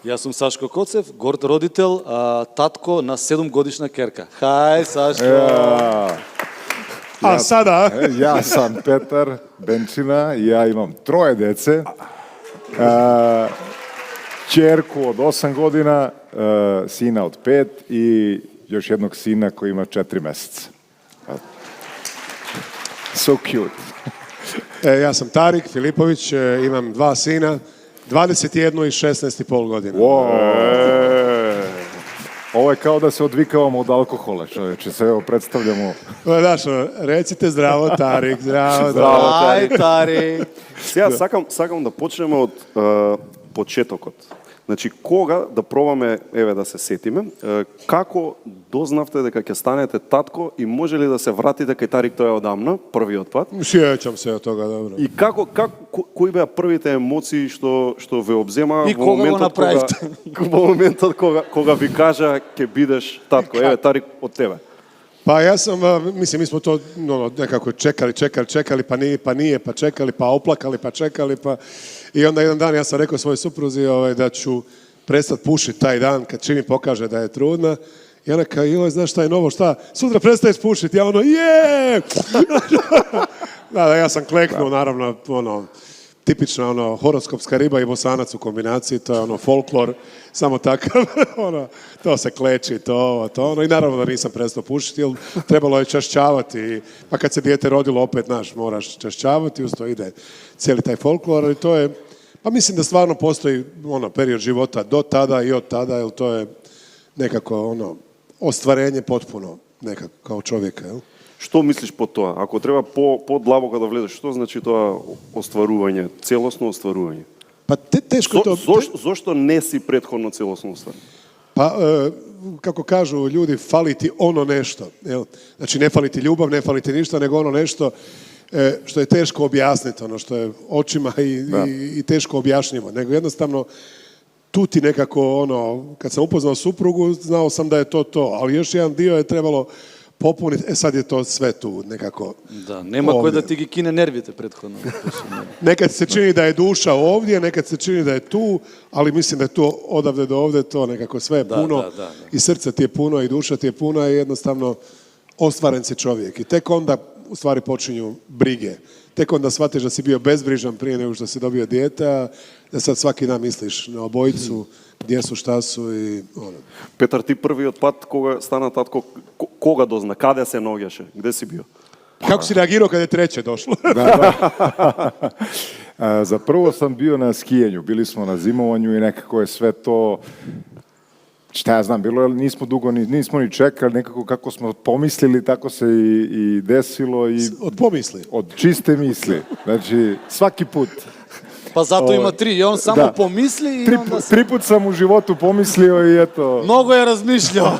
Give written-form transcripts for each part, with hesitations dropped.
Јас сум Сашко Коцев, горд родител, татко на 7-годишна керка. Хај, Сашко! A sada? Ja sam Petar Benčina i ja imam 3 dece. Ćerku od 8 godina, sina od 5 i još jednog sina koji ima 4 meseca. So cute. Ja sam Tarik Filipović, imam 2 sina, 21 i 16,5 godina. Ovo je kao da se odvikavamo od alkohola, čovječe, se evo predstavljamo. Znaš, recite zdravo Tarik, zdravo Тај, Тари! Сега сакам да почнеме од почетокот. Значи, кога, да пробаме, еве да се сетиме, како дознавте дека ќе станете татко и може ли да се вратите кај Тарик тој одамна, првиот пат? Sjećam se od toga, dobro. И кои беа првите емоции што ве обзема И кога го направивте? во моментот кога ви кажа ќе бидеш татко? Еве, Тарик, од тебе. Pa ja sam, mislim, mi smo to nekako čekali, pa nije, pa čekali, pa oplakali, pa čekali, pa... I onda jedan dan ja sam rekao svojoj supruzi da ću prestati pušiti taj dan kad čini pokaže da je trudna. I ona kao, joj, znaš šta je novo, šta? Sutra prestaješ pušiti. Ja je! Da, ja sam kleknuo, naravno, tipična horoskopska riba i bosanac u kombinaciji, to je folklor, samo takav, to se kleči, to, i naravno da nisam prestao pušiti, jer trebalo je čašćavati, pa kad se dijete rodilo opet, moraš čašćavati, uz to ide cijeli taj folklor, i to je, pa mislim da stvarno postoji period života do tada i od tada, jer to je nekako ostvarenje potpuno nekako kao čovjeka, jel? Што мислиш по тоа? Ако треба по-длабоко да влезеш, што значи тоа остварување, целосно остварување? Pa teško to... Зошто не си prethodno целосно остварен? Pa, kako kažu ljudi, fali ti ono nešto. Jel? Znači, ne fali ti ljubav, ne fali ti ništa, nego ono nešto što je teško objasniti, što je očima i teško objašnjivo. Nego jednostavno, tu ti nekako, kad sam upoznao suprugu, znao sam da je to, ali još jedan dio je trebalo popuniti, sad je to sve tu nekako. Da, nema koji da ti gi kine nervite prethodno. Nekad se čini da je duša ovdje, nekad se čini da je tu, ali mislim da je to odavde do ovdje, to nekako sve je puno. Da. I srce ti je puno i duša ti je puno i jednostavno ostvaren si čovjek. I tek onda u stvari počinju brige. Tek onda shvatiš da si bio bezbrižan prije nego što si dobio dijete, a da sad svaki dan misliš na obojicu, gdje su, šta su i Петар, ти првиот пат кога стана татко, кога дозна, каде се наоѓаше, где си био? Kako si reagirao kad je treće došlo? Za prvo sam bio na skijenju, bili smo na zimovanju i nekako je sve to, šta ja znam, bilo je, nismo ni čekali, nekako kako smo pomislili, tako se i desilo. Od pomisli? Od čiste misli, znači svaki put. Pa zato ima 3 i on samo pomisli i onda se... 3 put sam u životu pomislio i eto... Mnogo je razmišljao.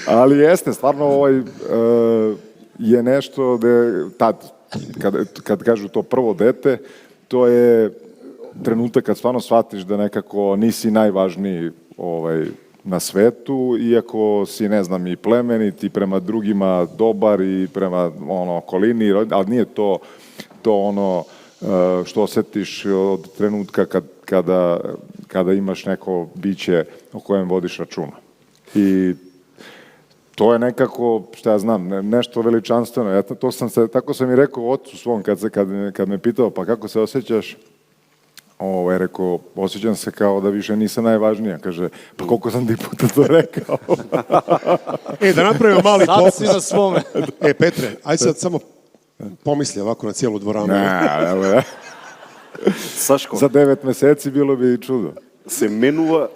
Ali jeste, stvarno je nešto da kad kažu to prvo dete, to je trenutak kad stvarno shvatiš da nekako nisi najvažniji na svetu, iako si, ne znam, i plemenit i prema drugima dobar i prema okolini, ali nije to što osjetiš od trenutka kada imaš neko biće o kojem vodiš računa. I to je nekako, šta ja znam, nešto veličanstveno. Tako sam i rekao ocu svom kad me pitao pa kako se osjećaš, rekao, osjećam se kao da više nisam najvažnija. Kaže, pa koliko sam ti puta to rekao. Da napravimo mali popis. Sad si na svome. Petre, aj sad samo pomisli ovako na cijelu dvoranu. Сашко, za 9 meseci bilo bi čudo.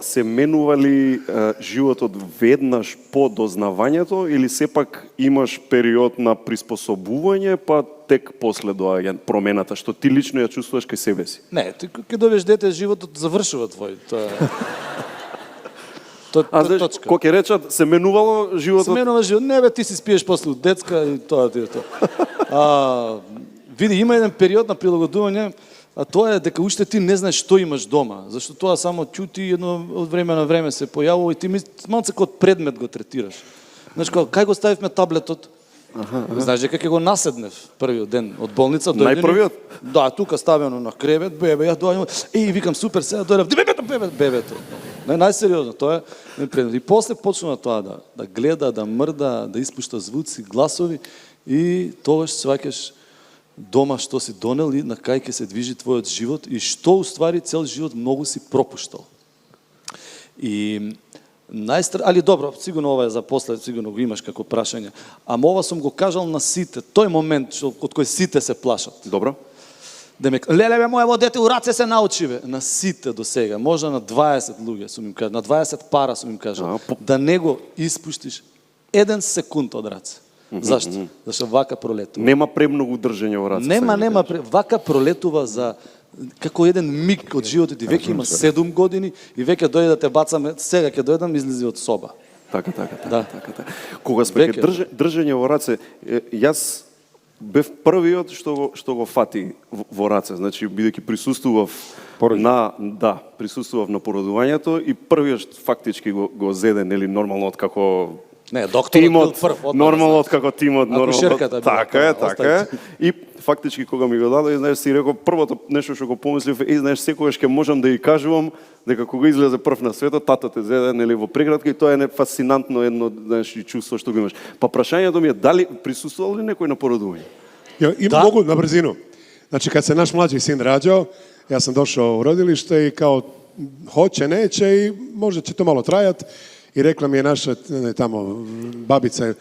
Се менува ли животот веднаш по дознавањето или сепак имаш период на приспособување, па тек после доаѓа промената, што ти лично ја чувствуваш кај себе си? Не, ти кога добиеш дете, животот завршува твој. Тоа е точка. Кога ќе речат, се менувало животот? Се менува живот. Не бе, ти си спиеш после од детска и тоа ти е тоа. Види, има еден период на прилагодување, а тоа е дека уште ти не знаеш што имаш дома, зашто тоа само ќути едно од време на време се појавува и ти малце како предмет го третираш. Знаеш, кај го ставивме таблетот? Знаеш дека ќе го наседнев првиот ден од болница, дојде. Најпрвиот? Да, тука ставено на кревет, бебе, ја доаѓам, викам супер, сега дојдев, бебето. Најсериозно, тоа е непријатно. И после почнува тоа да гледа, да мрда, да испушта звуци, гласови и тогаш сваќаш дома што си донел и на кај ќе се движи твојот живот и што уствари цел живот многу си пропуштал. И али добро, сигурно ова е за после, сигурно го имаш како прашање. Ама ова сум го кажал на сите, тој момент од кој сите се плашат. Добро. Демек, леле бе, моево дете у раце се научи бе. На сите до сега, може на 20 луѓе сум им кажал, на 20 пара сум им кажал, да не го испуштиш 1 секунд од раце. Зашто? Зашто вака пролетува. Нема премногу држење во раце. Нема, вака пролетува за како еден миг од животот и веќе има 7 години и веќе дојде да те бацаме, сега ќе дојдам излези од соба. Така. Да. Кога сме држење во раце, јас бев првиот што го фати во раце, значи бидејќи присуствував присуствував на породувањето и првиот фактички го зеде нели нормално откако Не, докторот бил прв. Нормално откако тимот, нормално. Така е. И фактички кога ми го даде, знаеш, си рекол првото нешто што го помислив, знаеш, секогаш ќе можам да ја кажувам дека кога излезе прв на светот, тата те зеде нели во преградка и тоа е фасцинантно едно, знаеш, чувство што го имаш. Па прашањето ми е дали присуствувал ли некој на породување? Има могу на брзину. Значи, kad se naš mlađi sin rađao, ja sam došao u rodilište i kao hoće, neće i možda će to malo trajati. I rekla mi je naša tamo babica,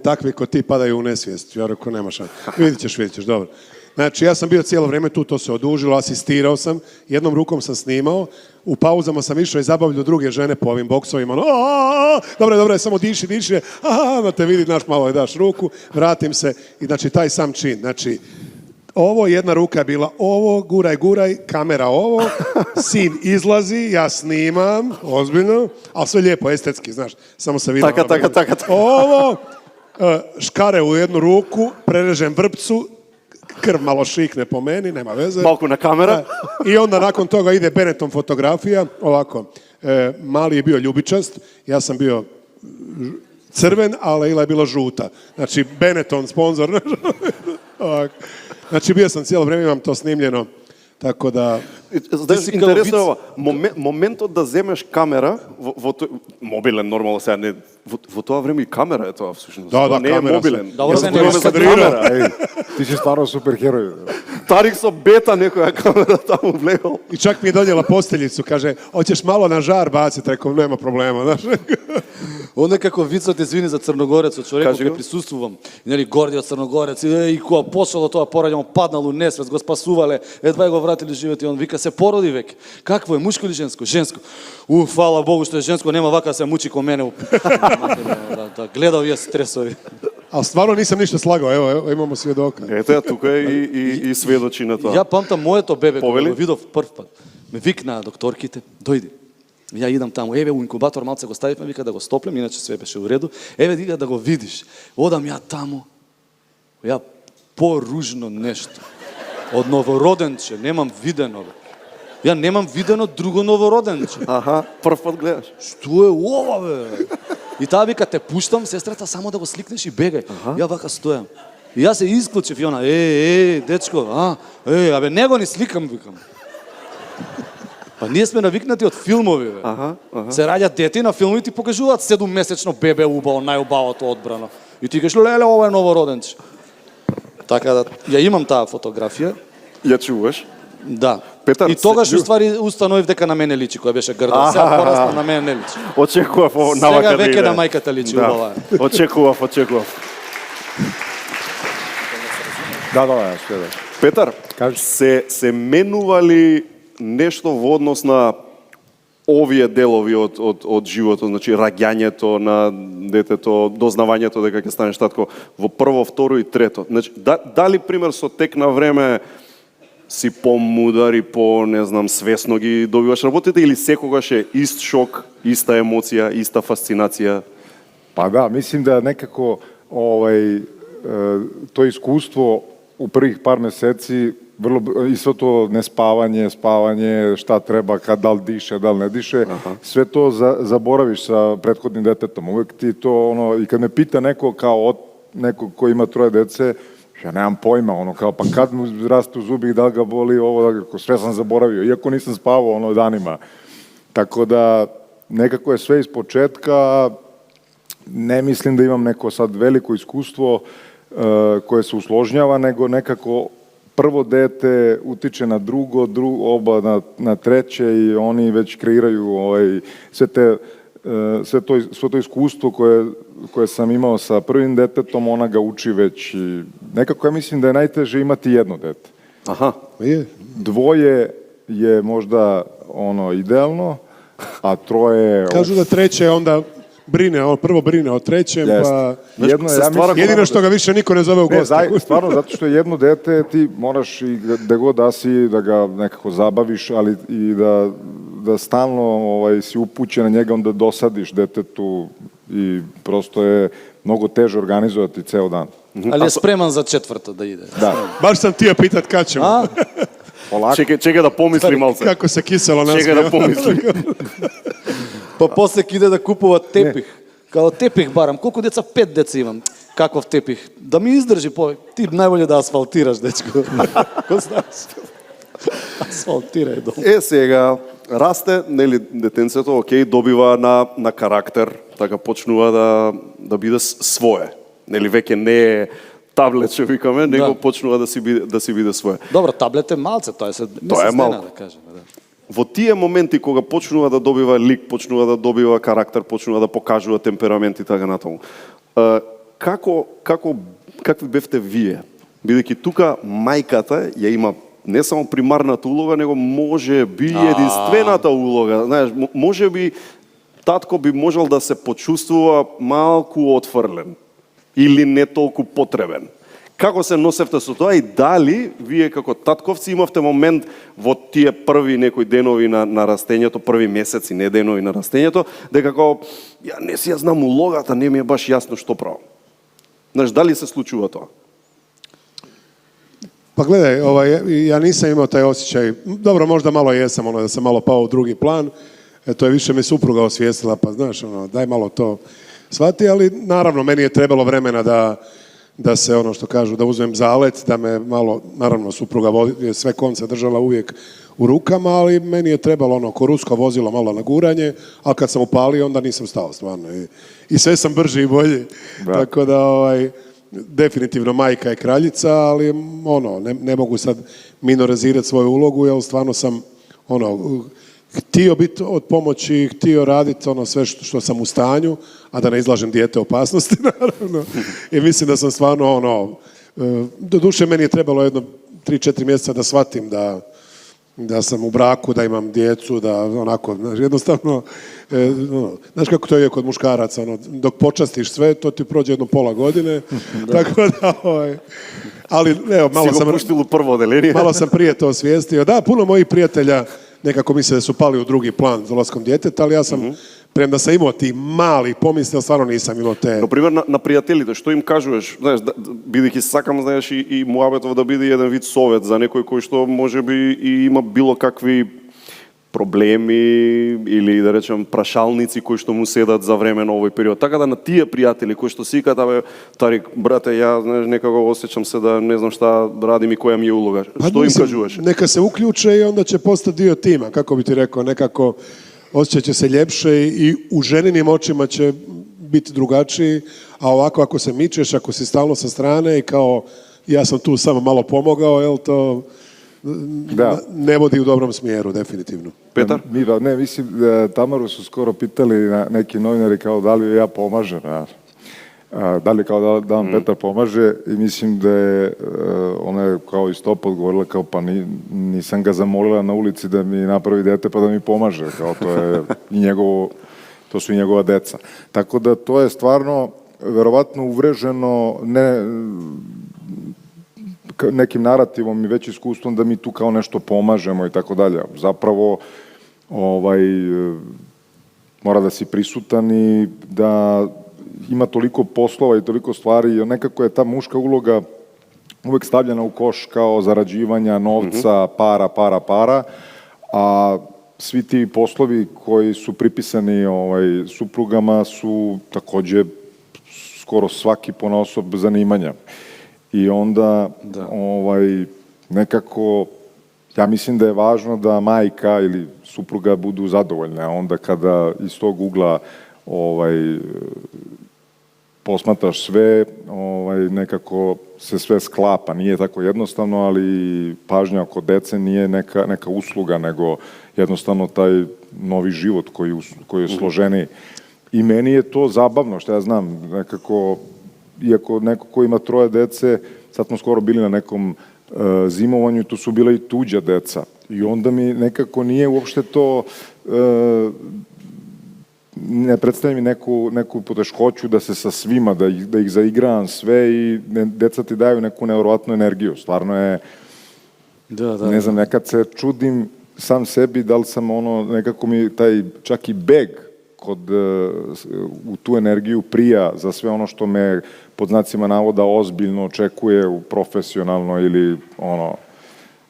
takvi ko ti padaju u nesvijest. Ja rekao, nema šanse. Vidit ćeš, dobro. Znači, ja sam bio cijelo vrijeme tu, to se odužilo, asistirao sam, jednom rukom sam snimao, u pauzama sam išao i zabavljao druge žene po ovim boksovima. Dobro, samo diši, da te vidi, naš malo je daš ruku, vratim se i znači taj sam čin. Znači, ovo, jedna ruka je bila ovo, guraj, kamera ovo, sin izlazi, ja snimam, ozbiljno, ali sve lijepo, estetski, znaš, samo se vidi. Taka. Ovo, škare u jednu ruku, prerežem vrpcu, krv malo šikne po meni, nema veze. Malko na kamera. I onda nakon toga ide Benetton fotografija, ovako, mali je bio ljubičast, ja sam bio crven, a Leila je bila žuta. Znači, Benetton sponsor. Ovako. Znači, bio sam cijelo vrijeme, imam to snimljeno, tako da... Знаеш, интересно ова, моментот да земеш камера, мобилен нормално сега, не, во тоа време и камера е тоа всушност. Да, не е мобилен. Ти си станал супергерој. Тарик со бета некоја камера таму влегол. I čak mi je donijela posteljicu, kaže, hoćeš malo na žar baciti, rekao, nema problema, znaš. Онде како вицот, извини за Црногорецот, што рекол ќе присуствувам. И нели гордиот Црногорец и кога пошло тоа пораѓање, паднал у несвест, го спасувале, едва го вратили живот и он вика се породи веќе. Какво е, мушко или женско? Женско. Фала Богу што е женско, нема вака се мучи ко мене. Да, гледал ја стресови. Ali stvarno nisam ništa slagao, evo imamo svjedoka. Ето ја тука и сведочи на тоа. Ја памтам моето бебе кога го видов прв пат. Ме викнаа докторките, дојди. Ја идам таму, еве у инкубатор малце го ставивме, вика да го стоплем, иначе све беше у реду. Еве дига да го видиш. Одам ја таму. Ја поружно нешто. Од новороденче, немам видено. Ја немам видено друго новороденче. Аха, прв пат гледаш. Што е ова бе? И таа вика те пуштам, сестрата, само да го сликнеш и бегај. Ја вака стојам. И јас се исклучив и она, дечко, абе него ни сликам, викам. Па ние сме навикнати од филмови, бе. Се раѓа дете на филмови ти покажуваат 7-месечно бебе убаво, најубавото одбрано. И ти кажеш, леле, ова е новороденче. Така да, ја имам таа фотографија. Ја чуваш? Да. Петар, и тогаш уствари установив дека на мене личи, која беше грда. Сега порасна на мене не личи. Очекував ово навака да иде. Сега веќе на мајката личи убава. Очекував. Да, све. Петар, се менува ли нешто во однос на овие делови од животот, значи раѓањето на детето, дознавањето дека ќе станеш татко во прво, второ и трето. Значи, дали пример со тек на време си помудар и не знам, свесно ги добиваш работите или секогаш е ист шок, иста емоција, иста фасцинација? Па да, мислим да некако тоа искуство у првих пар месеци истото спавање, шта треба, дал дише, дал не дише, све то заборавиш sa prethodnim detetom. Uvek ti to, i kad me pita neko kao neko ko ima 3 dece, ja nemam pojma, ono, kao, pa kad mu rastu zubi i da li ga boli ovo, sve sam zaboravio, iako nisam spavao, ono, danima. Tako da, nekako je sve iz početka, ne mislim da imam neko sad veliko iskustvo koje se usložnjava, nego nekako prvo dete utiče na drugo, oba na treće i oni već kreiraju sve to iskustvo koje sam imao sa prvim detetom, ona ga uči već i nekako ja mislim da je najteže imati jedno dete. Aha. Dvoje je možda ono idealno, a troje... Kažu da treće onda prvo brine o trećem, pa jedino što ga više niko ne zove u goste. Stvarno, zato što je jedno dete, ti moraš i gde god da si, da ga nekako zabaviš, ali i da stalno si upućen na njega, onda dosadiš detetu i prosto je mnogo teže organizovati ceo dan. Ali je spreman za 4. da ide. Da. Baš sam htio pitat kad ćemo. Čekaj da pomisli malce. Kako se kiselo nas. Čekaj da pomisli. Pa после ide da kupува tepih. Kao tepih baram. Koliko deca? 5 deca imam. Каков тепих? Да ми издржи повеќе. Ти најболje да асфалтираш, дечко. Ко знаеш? Асфалтирај дом. Сега расте, нели, детенцето, окей, добива на карактер, така почнува да биде свое. Нели, веќе не е таблет, што викаме, него почнува да си биде свое. Добро, таблет е малце, тоа е месец дена, да кажеме, да. Во тие моменти кога почнува да добива лик, почнува да добива карактер, почнува да покажува темперамент и така натаму. Какви бевте вие? Бидејќи тука мајката ја има не само примарната улога, него може би единствената улога. Знаеш, може би татко би можел да се почувствува малку отфрлен или не толку потребен. Како се носевте со тоа и дали вие како татковци имавте момент во тие први некои денови на растењето, први месеци, не денови на растењето, дека како ја не си ја знам улогата, не ми е баш јасно што правам. Знаеш, дали се случува тоа? Pa gledaj, ja nisam imao taj osjećaj, dobro, možda malo jesam, da sam malo pao u drugi plan, to je više me supruga osvijestila, pa znaš, daj malo to shvati, ali naravno, meni je trebalo vremena da se, što kažu, da uzmem zalet, da me malo, naravno, supruga je sve konce držala uvijek u rukama, ali meni je trebalo ko rusko vozilo malo na guranje, a kad sam upalio, onda nisam stao, stvarno, i sve sam brži i bolji, tako da, definitivno majka je kraljica, ali ne mogu sad minorizirati svoju ulogu, jer stvarno sam htio biti od pomoći, htio raditi sve što sam u stanju, a da ne izlažem dijete opasnosti, naravno. I mislim da sam stvarno, doduše meni je trebalo jedno 3-4 mjeseca da shvatim da sam u braku, da imam djecu, da jednostavno, znaš kako to je kod muškaraca, dok počastiš sve, to ti prođe jedno pola godine, tako da, ali evo, malo sam prije to osvijestio. Da, puno mojih prijatelja nekako misle da su pali u drugi plan dolaskom djeteta, ali ja sam, premda sam imao ti mali pomisli, ali stvarno nisam imao te... Например, на пријателите, што им кажуваш, знаеш, бидејќи сакам, знаеш, и муабетов да биде еден вид совет за некој кој што можеби и има било какви проблеми или да речем прашалници кои што му седат за време на овој период. Така да на тие пријатели кои што си кажат, Тарик, брате, ја знаеш некако осеќам се да не знам шта радим и која ми е улога. Што им кажуваш? Neka se uključe i onda će postati dio tima, kako bi ti rekao, nekako osjećat će se ljepše i u ženinim očima će biti drugačiji, a ovako ako se mičeš, ako si stalno sa strane i kao ja sam tu samo malo pomogao, jel to ne vodi u dobrom smjeru, definitivno. Petar? Ne, mislim, Tamaru su skoro pitali neki novinari kao da li ja pomažem, da li kao da vam Petar pomaže i mislim da je ona je kao iz topa odgovorila kao pa nisam ga zamolila na ulici da mi napravi dete pa da mi pomaže, kao to je i njegovo, to su i njegova deca. Tako da to je stvarno verovatno uvreženo nekim narativom i već iskustvom da mi tu kao nešto pomažemo i tako dalje. Zapravo mora da si prisutan i da ima toliko poslova i toliko stvari i nekako je ta muška uloga uvek stavljena u koš kao zarađivanja novca, para, a svi ti poslovi koji su pripisani suprugama su takođe skoro svaki ponaosob zanimanja. I onda nekako ja mislim da je važno da majka ili supruga budu zadovoljne, a onda kada iz tog ugla posmataš sve, nekako se sve sklapa. Nije tako jednostavno, ali pažnja oko dece nije neka usluga, nego jednostavno taj novi život koji je složeniji. I meni je to zabavno, što ja znam, nekako, iako neko ko ima 3 dece, sad smo skoro bili na nekom zimovanju, to su bila i tuđa deca. I onda mi nekako nije uopšte to, ne predstavlja mi neku poteškoću da se sa svima, da ih zaigravam sve i deca ti daju neku nevjerovatnu energiju. Stvarno je, ne znam, nekad se čudim sam sebi da li sam nekako mi taj čak i beg u tu energiju prija za sve ono što me pod znacima navoda ozbiljno očekuje profesionalno ili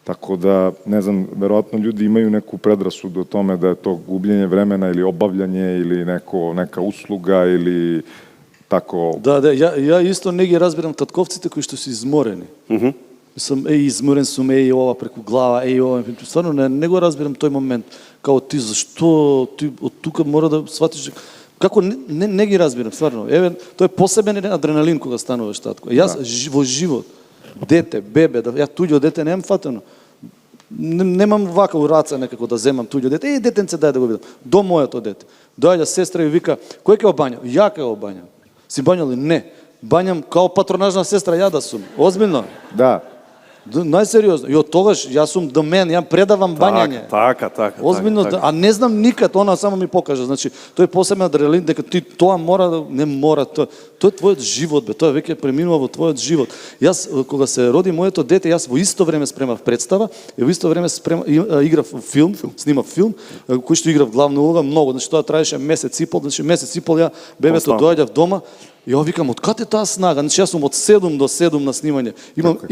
tako da, ne znam, verovatno ljudi imaju neku predrasudu o tome da je to gubljenje vremena ili obavljanje ili neka usluga ili tako. Da, ja isto negdje razbiram tatkovcite koji što su izmoreni. Mislim, izmoren sam, ova preko glava, ova, stvarno ne го разбирам тој момент, као ти зашто, ти од тука мора да сватиш, како не ги разбирам, стварно. Еве, тоа е посебен адреналин кога стануваш татко. Јас во живот, дете, бебе, ја туѓо дете немам фатено. Немам вака у раца некако да земам туѓо дете, детенце дај да го видам. До моето дете. Доаѓа сестра и вика, кој ќе обања? Ја ќе обањам. Си бањали? Не. Бањам као патронажна сестра ја да сум. Озбилно? Да. Најсериозно. И од тогаш јас сум до мен, ја предавам бањање. Така. Озбилно, а не знам никад, она само ми покажа. Значи, тој е посебен адреналин дека ти тоа мора да не мора тоа. Тоа е твојот живот, бе, тоа веќе преминува во твојот живот. Јас кога се роди моето дете, јас во исто време спремав представа и во исто време играв филм, снимав филм, кој што играв главна улога многу, значи тоа траеше месец и пол, значи месец и пол ја бебето доаѓав дома. Ја викам, од каде таа снага? Значи, јас сум од 7 до 7 на снимање.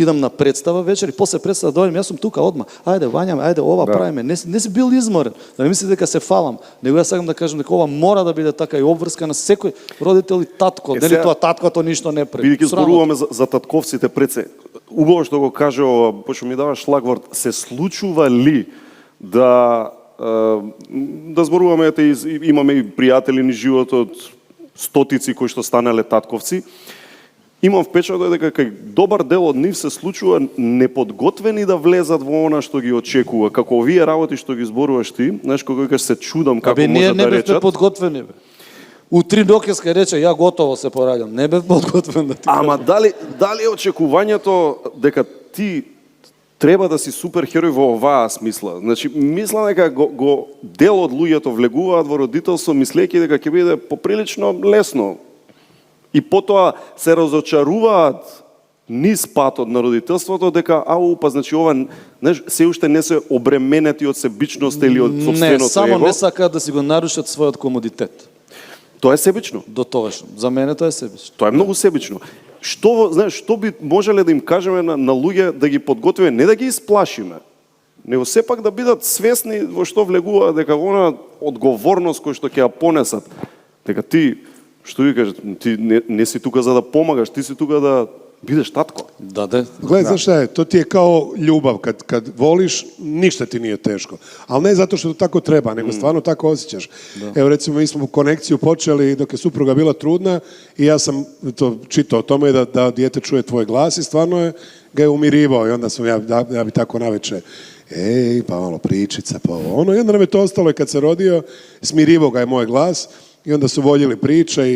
Идам на представа вечер и после представа дојдем, јас сум тука одма. Ајде, вањаме, ајде, ова правиме. Не си бил изморен. Да не мислите дека се фалам. Него јас сакам да кажам дека ова мора да биде така и обврска на секој родител и татко. Дали тоа таткото ништо не прави. Бидејќи зборуваме за татковците пред се. Убаво што го каже ова, пошто ми даваш шлагворд, се случува ли да зборуваме, имаме и пријатели ни животот, стотици кои што станале татковци, имам впечаток дека кај добар дел од нив се случува неподготвени да влезат во она што ги очекува. Како овие работи што ги зборуваш ти, знаеш, кога кажеш се чудам како може да речат. Не бевте подготвени, бе. У 3 доkeска рече, ја готово се пораѓам. Не бев подготвен да ти. Ама дали е очекувањето дека ти треба да си суперхерој во оваа смисла? Значи, мисла дека го дел од луѓето влегуваат во родителство мислејќи дека ќе биде поприлично лесно. И потоа се разочаруваат низ патот на родителството дека па значи ова, знаеш, се уште не се обременети од себичност или од сопственото его. Не, само не сакаат да си го нарушат својот комодитет. Тоа е себично. До тогаш. За мене тоа е себично. Тоа е многу себично. Што би можеле да им кажеме на луѓе да ги подготвиме, не да ги исплашиме, него сепак да бидат свесни во што влегуваат, дека она одговорност која што ќе ја понесат, дека ти, што ви кажат, ти не си тука за да помагаш, ти си тука да бидеш татко. Да. Гледај, знаеш šta je, to ti je kao ljubav, kad voliš, ništa ti nije teško. Ali ne zato što to tako treba, nego stvarno tako osjećaš. Evo recimo, mi smo u konekciju počeli dok je supruga bila trudna i ja sam to čitao o tome da dijete čuje tvoj glas i stvarno ga je umirivao i onda sam ja bi tako naveče, pa malo pričica, pa ono. I onda nam je to ostalo i kad se rodio, smirivao ga je moj glas. I onda su voljeli priče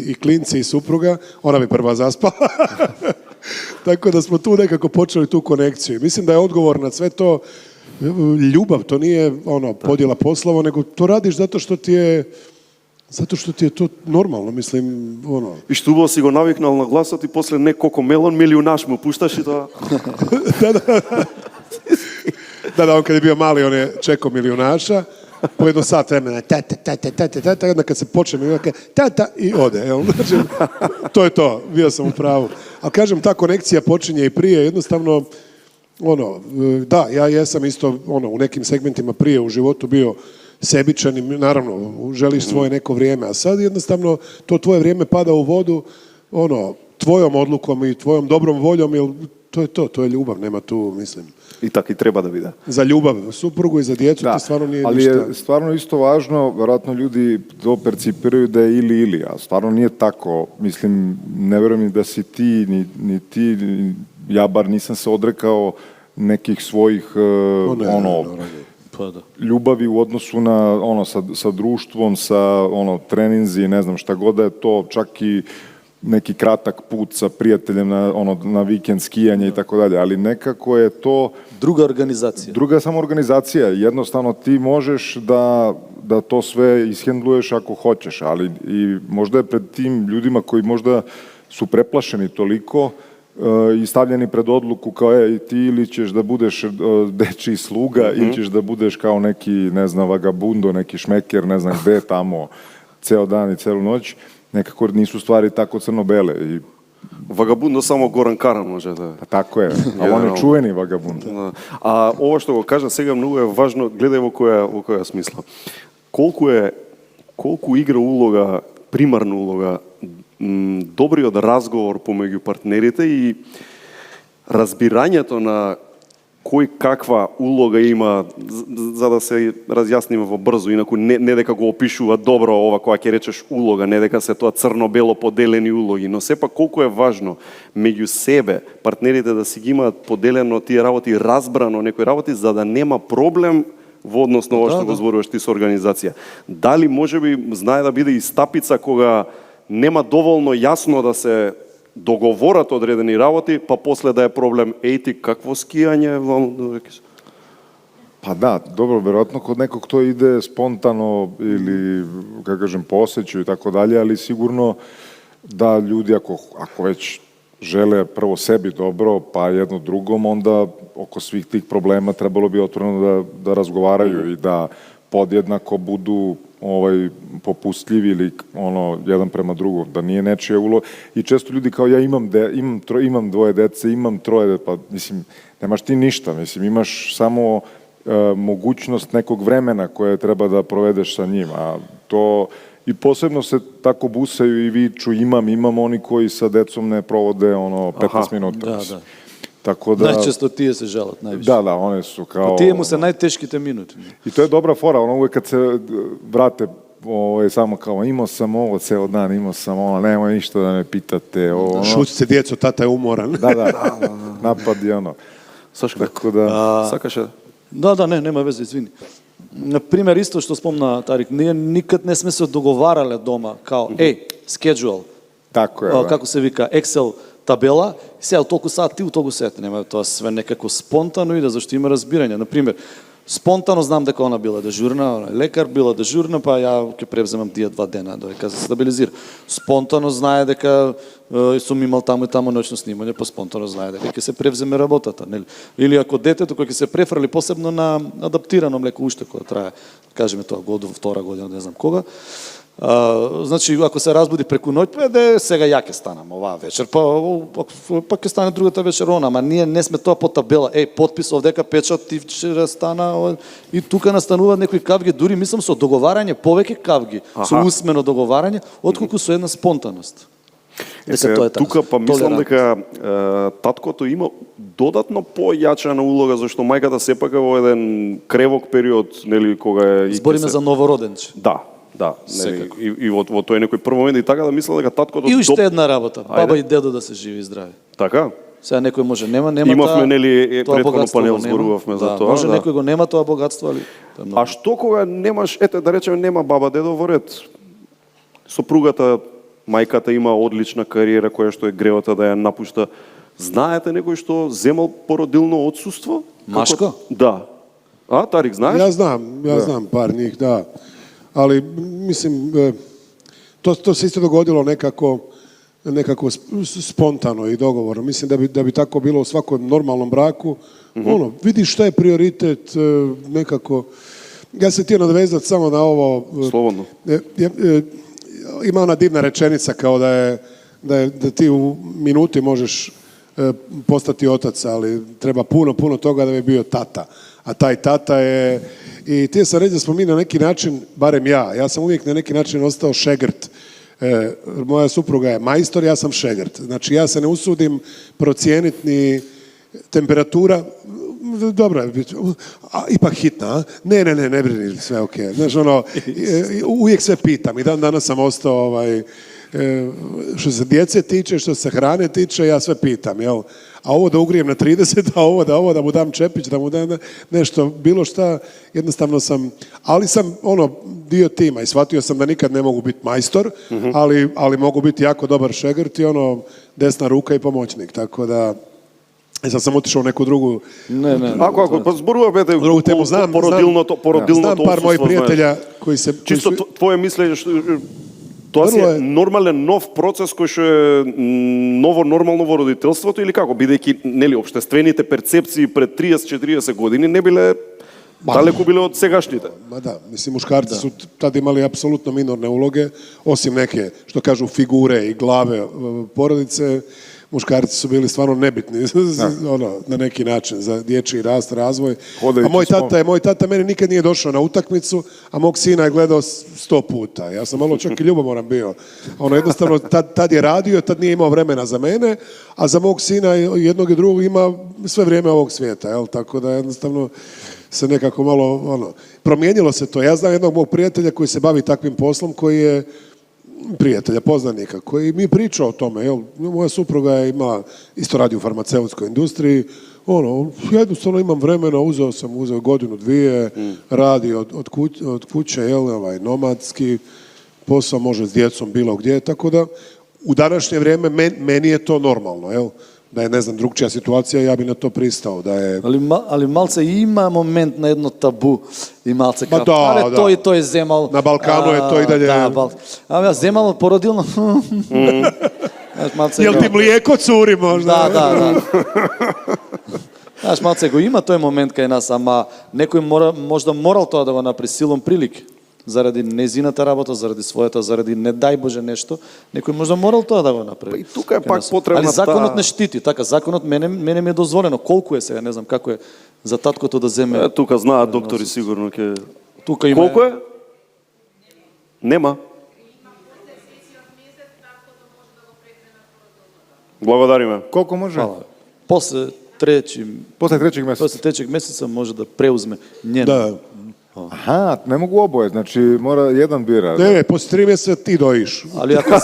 i klinci i supruga, ona bi prva zaspala. Tako da smo tu nekako počeli tu konekciju. Mislim da je odgovor na sve to ljubav, to nije podjela poslova, nego to radiš zato što ti je to normalno, mislim, И што убаво си го навикнал на гласот и после неколку мелон милионаш му пушташ и тоа. Da, on kad je bio mali, on je čekao milijunaša, po 1 sat vremena, tata, onda kad se počne, tata, i ode. Znači, to je to, bio sam u pravu. Ali kažem, ta konekcija počinje i prije, jednostavno, da, ja jesam isto, u nekim segmentima prije u životu bio sebičan i naravno, želiš svoje neko vrijeme, a sad jednostavno to tvoje vrijeme pada u vodu, tvojom odlukom i tvojom dobrom voljom, jer to je ljubav, nema tu, mislim. I tako i treba da vide. Za ljubav, suprugu i za djecu, ti stvarno nije ali ništa. je stvarno isto važno, vjerojatno ljudi to percipiraju da je ili, a stvarno nije tako. Mislim, ne vjerujem ni da si ti, ni ti, ja bar nisam se odrekao nekih svojih ljubavi u odnosu na sa društvom, sa treninzi, ne znam šta god da je to, čak i neki kratak put sa prijateljem na vikend skijanje i tako dalje, ali nekako je to druga organizacija. Druga samo organizacija. Jednostavno ti možeš da to sve ishendluješ ako hoćeš, ali i možda je pred tim ljudima koji možda su preplašeni toliko i stavljeni pred odluku kao ti ili ćeš da budeš dečiji sluga ili ćeš da budeš kao neki, ne znam, vagabundo, neki šmeker, ne znam gde tamo ceo dan i celu noć. Nekako nisu stvari tako crno-bele. Vagabundo samo Goran Karan može da... Pa tako je, ali on je čuveni vagabundo. Da. A ovo što го кажа сега много е важно, гледај во која смисла. Колку игра улога, примарна улога, добриот разговор помеѓу партнерите и разбирањето на кој каква улога има, за да се разјасниме во брзо, инаку не дека го опишува добро ова која ќе речеш улога, не дека се тоа црно-бело поделени улоги, но сепак колку е важно меѓу себе партнерите да си ги имаат поделено тие работи, разбрано некои работи, за да нема проблем во однос на ова што го зборуваш ти со организација. Дали можеби знае да биде и стапица кога нема доволно јасно да се договорат одредени работи, па после да е проблем, ти какво скијање? Pa da, dobro, vjerojatno kod nekog to ide spontano ili, kako kažem, po osjećaju i tako dalje, ali sigurno da ljudi ako već žele prvo sebi dobro, pa jedno drugom, onda oko svih tih problema trebalo bi otvoreno da razgovaraju i da podjednako budu popustljivi ili jedan prema drugom, da nije nečija uloga. I često ljudi kao ja imam dvoje dece, imam troje, pa mislim, nemaš ti ništa, mislim, imaš samo mogućnost nekog vremena koje treba da provedeš sa njim, a to i posebno se tako busaju i viču imam oni koji sa decom ne provode 15 minuta. Da. Tako da... Najčesto tije se žalat, najviše. Da, one su kao... Pa tije mu se najteškite minute. I to je dobra fora, uvijek kad se vrate samo kao imao sam ovo ceo dan, imao sam nemoj ništa da me pitate. Šutite djeco, tata je umoran. Da, napad i Saško, tako da... Сакаше? Да, нема везе, извини. Например, исто што спомна Тарик, ние никад не сме се договарале дома, као, schedule. Тако е, да. Како се вика, Excel табела, сега толку сат, ти у толку сет. Нема тоа све некако спонтано иде, зашто има разбирање. Например, спонтано знам дека она била дежурна, лекар била дежурна, па ја ќе превземам тие 2 дена додека се стабилизира. Спонтано знае дека сум имал таму и таму ноќно снимање, па спонтано знае дека ќе се превземе работата, нели? Или ако детето кој ќе се префрли посебно на адаптирано млеко уште кога трае, кажеме тоа втора година, не знам кога. Значи, ако се разбуди преку ноќ, сега ја ќе станам оваа вечер, па ќе стане другата вечер она, ама ние не сме тоа по табела. Потпис овдека, печат, ти вчера стана, и тука настануваат некои кавги, дури мислам со договарање, повеќе кавги, со усмено договарање, отколку со една спонтаност. Тука па мислам дека таткото има додатно појачена улога, зашто мајката сепак е во еден кревок период, нели, кога е... Збориме за новороденче. Да, и во тој некој прв момент и така да мисла дека таткото... И уште една работа, баба и дедо да се живи и здрави. Така? Сега некој може нема имавме, нели, претходно панел зборувавме за тоа. Може некој го нема тоа богатство, али... А што кога немаш, да речеме, нема баба, дедо во ред? Сопругата, мајката има одлична кариера која што е гревата да ја напушта. Знаете некој што земал породилно отсуство? Машко? Да. Тарик, знаеш? Ja znam par njih, da. Ali, mislim, to se isto dogodilo nekako spontano i dogovorno. Mislim da bi tako bilo u svakom normalnom braku. Vidiš šta je prioritet, nekako... Ja se htio nadovezati samo na ovo... Slobodno. Ima ona divna rečenica kao da ti u minuti možeš postati otac, ali treba puno toga da bi bio tata. A taj tata je... I ti sam reći da smo mi na neki način, barem ja sam uvijek na neki način ostao šegrt Moja supruga je majstor, ja sam šegrt. Znači ja se ne usudim procijeniti ni temperatura, dobro je, ipak hitna, a? Ne brini, sve ok. Znaš, ono, uvijek sve pitam i danas sam ostao, što se djece tiče, što se hrane tiče, ja sve pitam, jel? A ovo da ugrijem na 30, a ovo da mu dam čepić, da mu dam nešto, bilo šta, jednostavno sam, ali sam dio tima i shvatio sam da nikad ne mogu biti majstor, ali mogu biti jako dobar šegrt i desna ruka i pomoćnik, tako da sad sam otišao u neku drugu... Ne. Ako, pa зборуваме drugu temu, znam par mojih prijatelja koji se... Чисто твое мислење што тоа е нормален нов процес кој што е ново нормално во родителството или како, бидејќи нели општествените перцепции пред 30-40 години не биле далеко биле од сегашните. Ma da, mislim muškarci su tad imali apsolutno minorne uloge, osim neke, što kažu, figure i glave porodice. Muškarci su bili stvarno nebitni na neki način za dječji rast, razvoj. A moj tata meni nikad nije došao na utakmicu, a mog sina je gledao 100 puta. Ja sam malo čak i ljubomoran bio. Jednostavno tad je radio, tad nije imao vremena za mene, a za mog sina jednog i drugog ima sve vrijeme ovog svijeta. Jel? Tako da jednostavno se nekako malo promijenilo se to. Ja znam jednog mog prijatelja koji se bavi takvim poslom, koji je prijatelja, poznanika, koji mi priča o tome. Jel? Moja supruga je imala, isto radi u farmaceutskoj industriji, jednostavno imam vremena, uzeo godinu, dvije, radi od kuće, nomadski, posao može s djecom bilo gdje, tako da u današnje vrijeme meni je to normalno, jel? Da je, ne znam, drugčija situacija, ja bi na to pristao, da je... Ali malce ima moment na jedno tabu i malce kao, to je zemal... Na Balkanu je to i dalje... Ja zemal porodilno... Jel ti mlijeko curi možda? Da. Znaš, malce go ima той момент кај нас, ама некој možda moral тоа да го направи силом прилик. Заради незината работа, заради својата, заради не дај Боже нешто, некој можда морал тоа да го направи. И тука е пак потребна али законот не штити, така законот мене ми е дозволено. Колку е сега, не знам како е за таткото да земе. Тука знаат доктори сигурно ќе. Тука има. Колку е? Нема. Благодариме. Колку може? После trećeg месеца може да преузме njeno. Da. Aha, ne mogu oboje, znači mora jedan bira. Ne, poslije 3 mjeseca ti dojiš. Ali ako...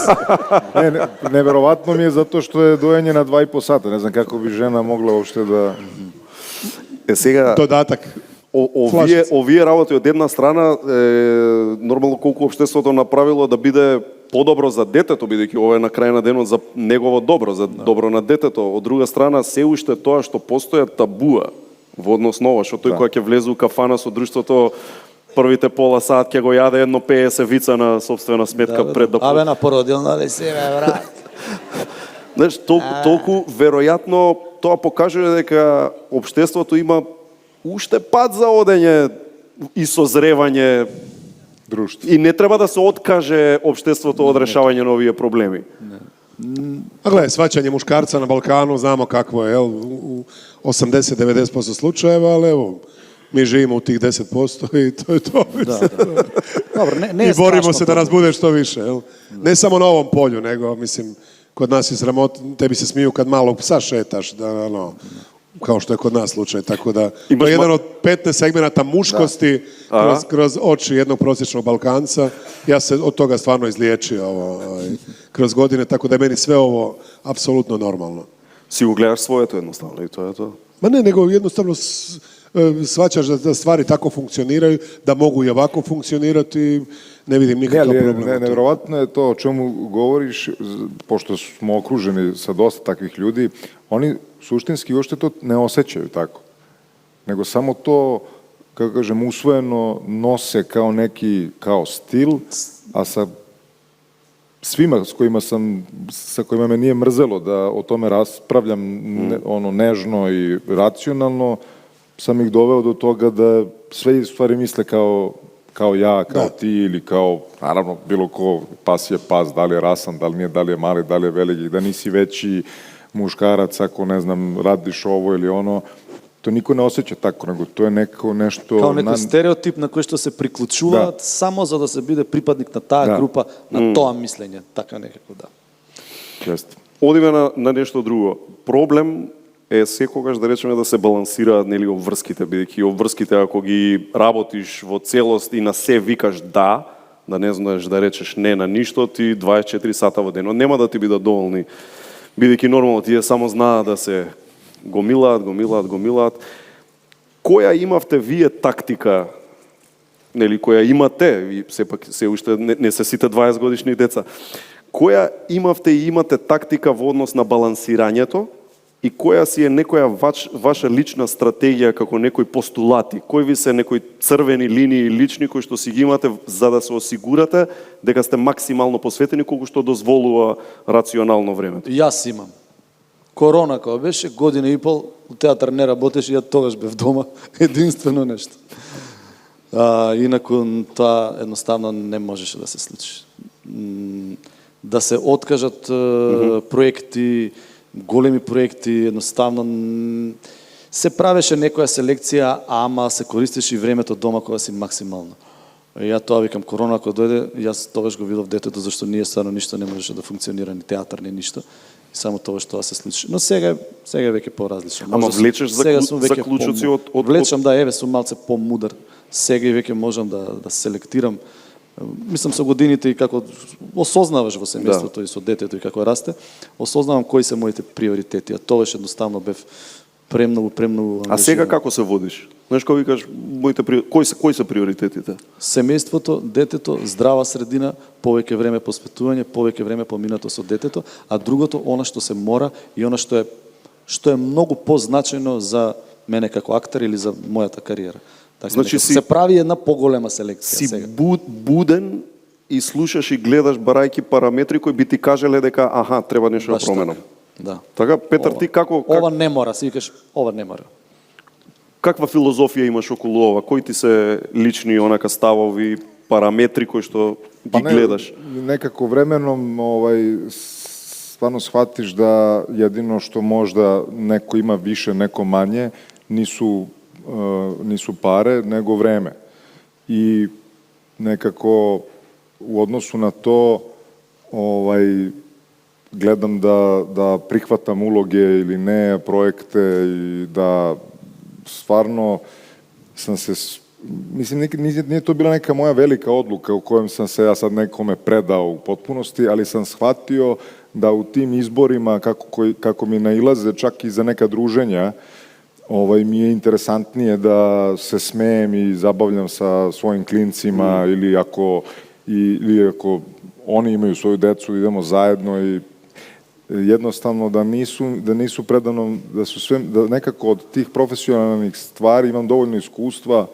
Neverovatno mi je zato što je dojenje na 2,5 sata. Ne znam kako bi žena mogla uopšte da... Сега... Dodatak. Овие работи од една страна, нормално колку општеството направило да биде подобро за детето, бидејќи ова е на крај на денот за негово добро, за добро на детето. Од друга страна, се уште тоа што постојат табуа во однос на ова, што тој кога ќе влезе у кафана со друштвото, првите пола сат ќе го јаде едно 50 вица на собствена сметка пред да... Абе на породилна ли си, бе, брат? Знаеш, толку веројатно тоа покажува дека општеството има уште пат за одење и созревање друштво. И не треба да се откаже општеството од решавање на овие проблеми. A gledaj, svačanje muškarca na Balkanu, znamo kakvo je, u 80-90% slučajeva, ali evo, mi živimo u tih 10% i to je to. Dobro, ne I borimo se da nas bude što više, jel? Ne samo na ovom polju, nego, mislim, kod nas je sramot, tebi se smiju kad malog psa šetaš, kao što je kod nas slučaj, tako da to je jedan od 15 segmenata muškosti kroz oči jednog prosječnog Balkanca. Ja se od toga stvarno izliječio kroz godine, tako da je meni sve ovo apsolutno normalno. Si го гледаш своето едноставно и тоа е тоа. Ma ne, nego jednostavno shvaćaš da stvari tako funkcioniraju, da mogu i ovako funkcionirati, ne vidim nikakav problem. Nevjerovatno je to o čemu govoriš, pošto smo okruženi sa dosta takvih ljudi, oni suštinski uopšte to ne osjećaju tako, nego samo to, kako kažem, usvojeno nose kao neki, kao stil, a sa svima sa kojima me nije mrzelo da o tome raspravljam nežno i racionalno, sam ih doveo do toga da sve stvari misle kao ja, kao ti ili kao, naravno, bilo ko, pas je pas, da li je rasan, da li nije, da li je mali, da li je veliki, da nisi veći muškarac ako, ne znam, radiš ovo ili ono. To niko ne osjeća tako, nego to je nešto... Kao некој стереотип на кој што се приклучуваат само за да се биде припадник на таа група, на тоа мислење, така некако Чест. Одиме на нешто друго. Проблем е секогаш да речеме да се балансираат нели обврските, бидејќи обврските ако ги работиш во целост и на се викаш да не знаеш да речеш не на ништо, ти 24 сата во денот нема да ти бидат доволни, бидејќи нормално тие само знаат да се гомилаат. Која имавте вие тактика, нели која имате, и сепак се уште не се сите 20 годишни деца, која имавте и имате тактика во однос на балансирањето и која си е некоја ваша лична стратегија како некои постулати, кои ви се некои црвени линии лични кои што си ги имате за да се осигурате дека сте максимално посветени колку што дозволува рационално времето? Јас имам. Корона кога беше, година и пол, у театар не работеше, ја тогаш бев дома, единствено нешто. Инаку тоа едноставно не можеше да се случи. Да се откажат проекти, големи проекти, едноставно се правеше некоја селекција, ама се користеше и времето дома кога си максимално. Ја тоа викам, корона кога дојде, јас тогаш го видов детето, зашто ние стварно ништо не можеше да функционира, ни театар, ни ништо. И само тоа што се случи. Но сега е веќе поразлично. Ама влечеш заклучоци од... Влечам, да, еве, сум малце помудар. Сега и веќе можам да селектирам. Мислам, со годините и како осознаваш во семејството и со детето и како расте, осознавам кои се моите приоритети. А тогаш едноставно бев премногу А сега како се водиш? Знаеш кога викаш моите кои се приоритетите? Семејството, детето, здрава средина, повеќе време посветување, повеќе време поминато со детето, а другото она што се мора и она што е многу позначајно за мене како актер или за мојата кариера. Така, значи се прави една поголема селекција сега. Си буден и слушаш и гледаш барајки параметри кои би ти кажеле дека треба нешто да променам. Да. Така, Петар, ти како... Ова не мора, си викаш, ова не мора. Каква филозофија имаш околу ова? Кои ти се лични онака ставови, параметри кои што ги гледаш? Некако временом стварно схватиш да едино што можда неко има више, неко мање, нису паре, него време. И некако у односу на то гледам да прихватам улоге или не, проекте и да стварно сам се... Мислим, nije to bila neka moja velika odluka u kojem sam se ja sad nekome predao u potpunosti, ali sam shvatio da u tim izborima, kako mi nailaze čak i za neka druženja, mi je interesantnije da se smejem i zabavljam sa svojim klincima ili ako oni imaju svoju decu, idemo zajedno i jednostavno da nisu predano, da nekako od tih profesionalnih stvari imam dovoljno iskustva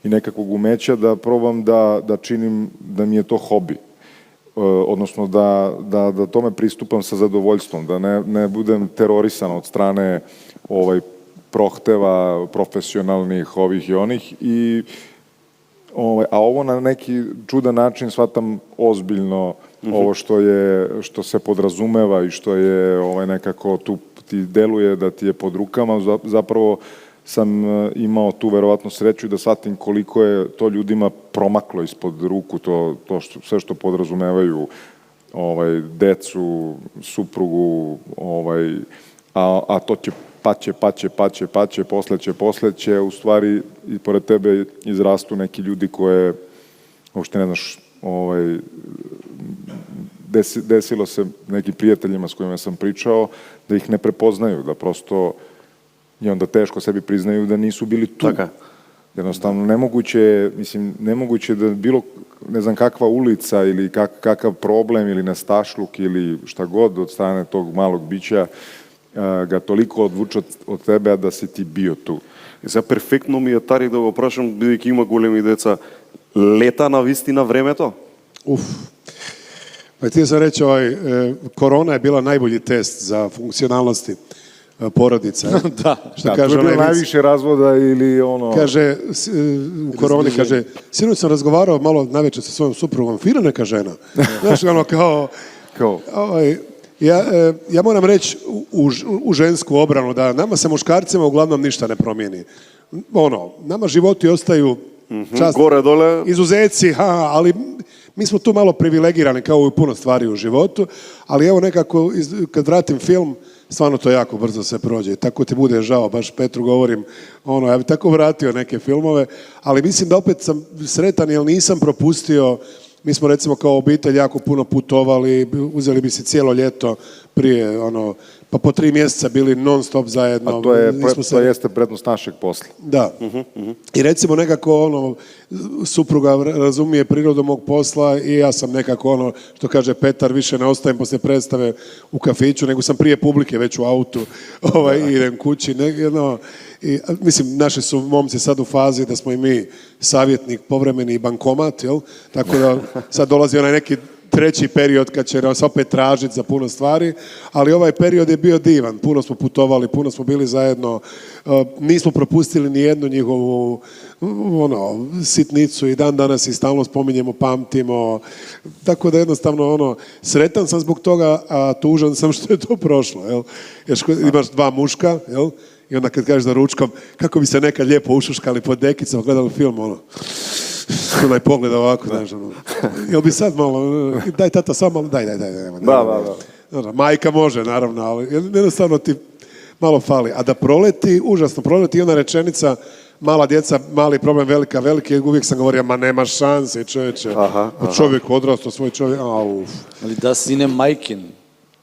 i nekakvog umeća da probam da činim da mi je to hobi. Odnosno da tome pristupam sa zadovoljstvom, da ne budem terorisan od strane prohteva profesionalnih ovih i onih a ovo na neki čudan način shvatam ozbiljno ovo što se podrazumeva i što je nekako tu ti deluje da ti je pod rukama, zapravo sam imao tu verovatno sreću da shvatim koliko je to ljudima promaklo ispod ruku, sve što podrazumevaju decu, suprugu, a to će posleće, u stvari i pored tebe izrastu neki ljudi koje uopšte ne znaš, desilo se nekim prijateljima s kojima sam pričao da ih ne prepoznaju, da prosto i onda teško sebi priznaju da nisu bili tu. Така. Jednostavno, nemoguće da bilo, ne znam kakva ulica ili kakav problem ili nestašluk ili šta god od strane tog malog bića ga toliko odvuče od tebe, a da si ti bio tu. И за перфектно ми е Тари да го прашам, бидејќи има големи деца, лета на вистина времето? Pa ti sam reći, korona je bila najbolji test za funkcionalnosti porodica. Da. Što kaže, to je bilo najviše razvoda ili ono... Kaže, u koroni, kaže, sinoć sam razgovarao malo navečer sa svojom suprugom, fina neka žena. Znaš, ono kao... Ja moram reći u žensku obranu da nama se muškarcima uglavnom ništa ne promijeni. Nama životi ostaju Gore, dole. izuzeci, ali mi smo tu malo privilegirani kao u puno stvari u životu, ali evo nekako kad vratim film, stvarno to jako brzo se prođe. Tako ti bude žao, baš Petru govorim, ja bi tako vratio neke filmove, ali mislim da opet sam sretan jer nisam propustio. Mi smo recimo kao obitelj jako puno putovali, uzeli bi si cijelo ljeto prije, pa po 3 mjeseca bili non stop zajedno. A to jeste prednost našeg posla. Da. I recimo nekako supruga razumije prirodu mog posla i ja sam nekako što kaže Petar, više ne ostajem poslije predstave u kafiću, nego sam prije publike već u autu i idem kući. Mislim, naši su momci sad u fazi da smo i mi savjetnik, povremeni bankomat, jel? Tako da sad dolazi onaj neki treći period kad će nas opet tražiti za puno stvari, ali ovaj period je bio divan. Puno smo putovali, puno smo bili zajedno, nismo propustili ni jednu njihovu sitnicu i dan danas i stalno spominjemo, pamtimo. Tako da jednostavno sretan sam zbog toga, a tužan sam što je to prošlo. Jel? Jer imaš 2 muška, jel? I onda kad kažeš za ručkom, kako bi se nekad lijepo ušuškali pod dekicama, gledali film, onaj pogled ovako, znaš, jel bi sad malo, daj tata, samo malo, daj. Da. Majka može, naravno, ali jednostavno ti malo fali. A da proleti, užasno proleti i ona rečenica, mala djeca, mali problem, veliki, uvijek sam govorio, ma nema šanse, čovječe. Čovjek odrastao, svoj čovjek, Ali da sine majkin.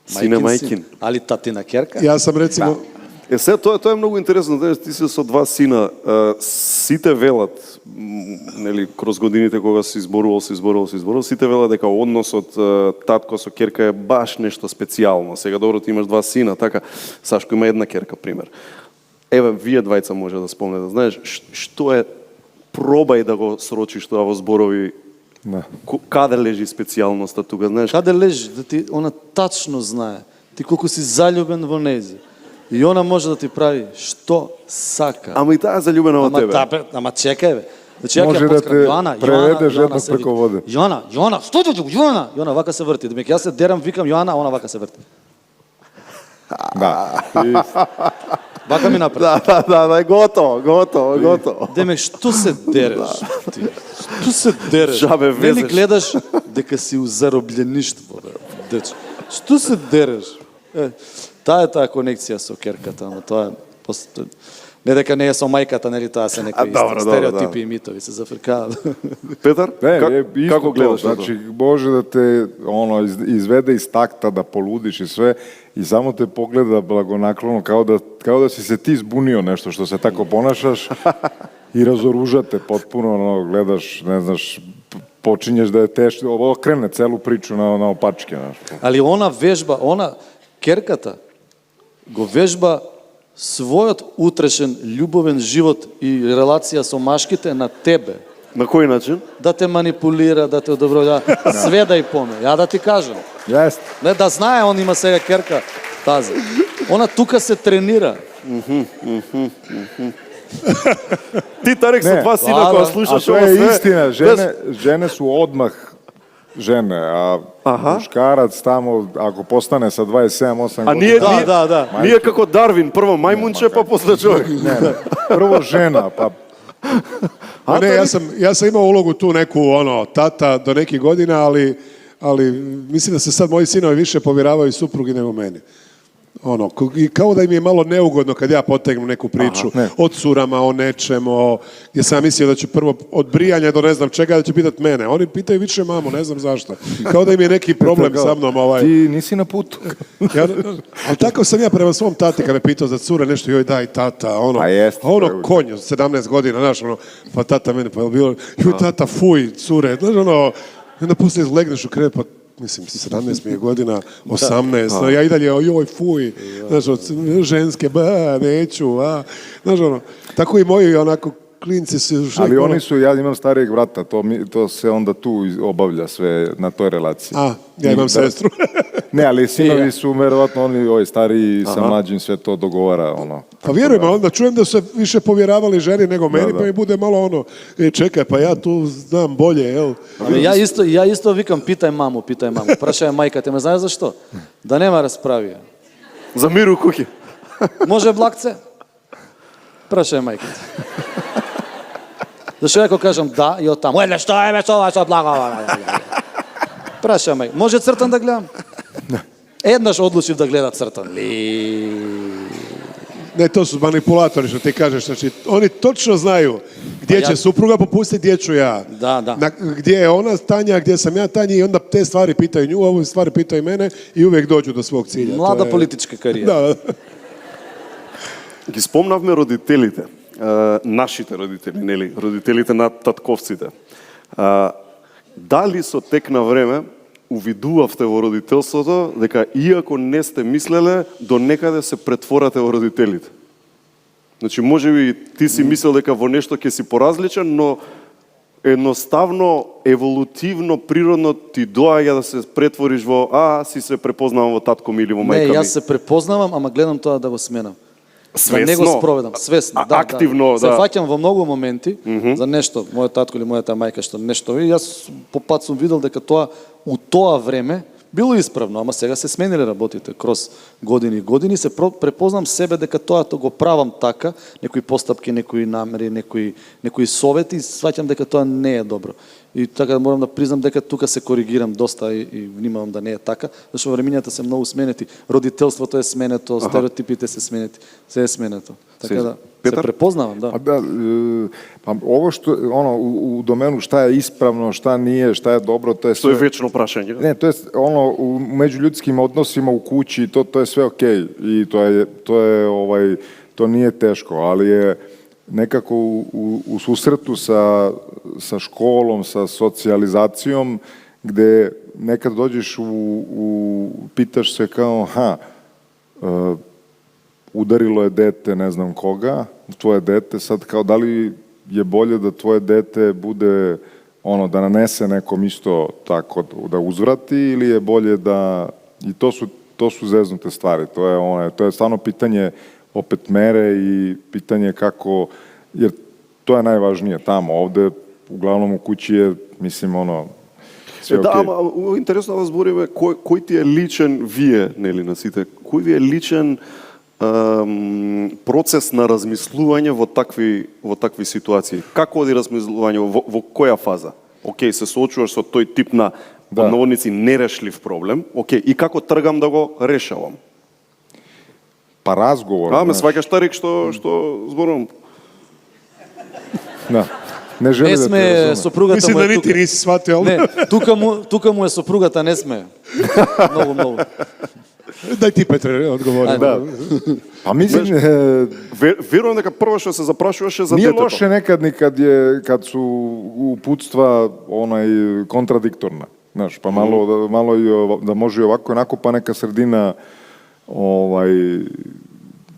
Sine majkin. Ali tatina kerka? Ja sam recimo... Sad, to je mnogo интересно, да, ти си со 2 сина, сите велат, нели, кроз годините кога се изборувал, сите велат дека односот татко со керка е баш нешто специјално. Сега добро ти имаш 2 сина, така, Сашко има 1 керка, пример. Еве, вие двајца може да спомнете, знаеш, што е, пробај да го срочиш тоа во зборови. Да. Каде лежи специјалноста тука, знаеш? Каде лежи, да ти она тачно знае, ти колку си заљубен во нејзи. И она може да ти прави што сака. Ама и таа е заљубена во тебе. Ама чекај бе. Значи ја Може ќе да те преведе жедно седи. преко воде. Јоана, што ти Јоана? Јоана вака се врти. Демек јас се дерам, викам Јоана, она вака се врти. Да. Вака ми направи. Да, готово. Демек што се дереш? Ти? Што се дереш? Жабе Нели везеш. гледаш дека си у заробljeništvo, бе, дече. Што се дереш? Таа е таа конекција со керката, ама тоа е не дека не е со мајката, нели тоа се некои стереотипи и митови се зафркаат. Петар, како гледаш на тоа? Значи, може да те изведе из такта, да полудиш и све, и само те погледа благонаклоно, као да си се ти збунio нешто што се тако понашаш и разоружате потпуно, гледаш, не знаш, почињеш да е тешко, ово крене целу причу на опачке. Али она вежба, керката го вежба својот утрешен љубовен живот и релација со машките на тебе. На кој начин? Да те манипулира, да те одобрува, све да и поме. Ја да ти кажам. Јест. Не, да знае, он има сега керка тази. Она тука се тренира. Ти, Тарек, со 2 сина, кога слушаш ова ова све... А тоа е све... истина, жене су одмах жене, а мушкарац тамо, ако постане со 27-8 А ние, години... Да. ние како Дарвин, прво мајмунче, па после човек. Не, прво жена, па... A ne, ja sam imao ulogu tu neku, tata do nekih godina, ali mislim da se sad moji sinovi više povjeravaju suprugi nego meni. Kao da im je malo neugodno kad ja potegnem neku priču o curama, o nečemu, gdje sam mislio da ću prvo od brijanja do ne znam čega da će pitat mene. Oni pitaju više mamu, ne znam zašto. Kao da im je neki problem sa mnom. Ti nisi na putu. Ali takav sam ja prema svom tati kad me pitao za cure nešto, joj daj tata, Pa jest. konj od 17 godina, znaš, pa tata mene, pa je bilo, joj tata, fuj, cure, znaš, i onda poslije legneš u krevet, pa mislim, 17 mi je godina, 18, ja i dalje, joj, fuj, znaš, ženske, neću, znaš, tako i moji, onako, klinci su... Ali oni su, ja imam starijeg brata, to se onda tu obavlja sve na toj relaciji. Ja imam sestru. Ne, ali sinovi su verovatno oni stariji sa mlađim sve to dogovara. Pa vjerujem, onda čujem da su se više povjeravali ženi nego meni, pa mi bude malo čekaj, pa ja tu znam bolje, jel? Ja isto vikam, pitaj mamu. Prašaj majka, te me znaš zašto? Da nema raspravija. За мир у куќи. Може блакце? Prašaj majka. Zašto ako kažem da i od tamo, što je već ova što blagova? Prašaj majka. Može crtan da gledam? Еднаш одлучив да гледа цртан. Ne, to su manipulatori što ti kažeš, znači oni točno znaju gdje će supruga popustiti, gdje ću ja. Da. Gdje je ona Tanja, gdje sam ja Tanja i onda te stvari pitaju nju, ove stvari pitaju mene i uvijek dođu do svog cilja. Mlada политичка кариера. Da. Ги спомнавме родителите, нашите родители, нели, родителите на татковците. Дали со тек на време увидувавте во родителството дека иако не сте мислеле, до некаде се претворате во родителите? Значи, може би ти си мислел дека во нешто ќе си поразличен, но едноставно, еволутивно, природно ти доаѓа да се претвориш во си се препознавам во татко ми или во мајка ми. Не, јас се препознавам, ама гледам тоа да го сменам. Свесно? Да не го спроведам, свесно. Активно, Се фаќам во многу моменти за нешто, мојот татко или мојата мајка што нешто, и јас по пат сум видел дека тоа у тоа време било исправно, ама сега се смениле работите кроз години и години, се препознам себе дека тоа го правам така, некои постапки, некои намери, некои совети, сваќам дека тоа не е добро. И така морам да признам дека тука се коригирам доста и внимавам да не е така, зашто времињата се многу сменети, родителството е сменето, стереотипите се сменети, се е сменето. Така да се препознавам, да. Pa ovo što, u domenu šta je ispravno, šta nije, šta je dobro, to je sve... To je večno prašanje. Ne, to je u međuljudskim odnosima u kući, to je sve okej. I to nije teško, ali je nekako u susretu sa školom, sa socijalizacijom, gde nekad dođeš pitaš se kao, udarilo je dete ne znam koga, tvoje dete, sad kao da li je bolje da tvoje dete bude da nanese nekom isto tako da uzvrati ili je bolje da, i to su zeznute stvari, to je stvarno pitanje opet mere i pitanje kako, jer to je najvažnije tamo, ovde uglavnom u kući je, mislim, sve okej. Да, ама интересно да збориме кој ти е личен вие, нели, на сите, кој ви е личен процес на размислување во такви ситуации? Како оди размислување, во која фаза? Океј, се соочуваш со тој тип на наводници нерешлив проблем, океј, и како тргам да го решавам? Па разговор. Ме сваќаш Тарик што зборувам? Да. Не жели да те разуме. Сопругата Мислим му да е нити не си сватил. Не, тука му е сопругата, не сме. Многу. Дај ти, Петре, одговори. Да. Pa mislim... Верувам дека прво што се запрашуваше за Nije детето. loše nekad ni kad su uputstva kontradiktorna. Znaš, pa malo da može i ovako, onako, pa neka sredina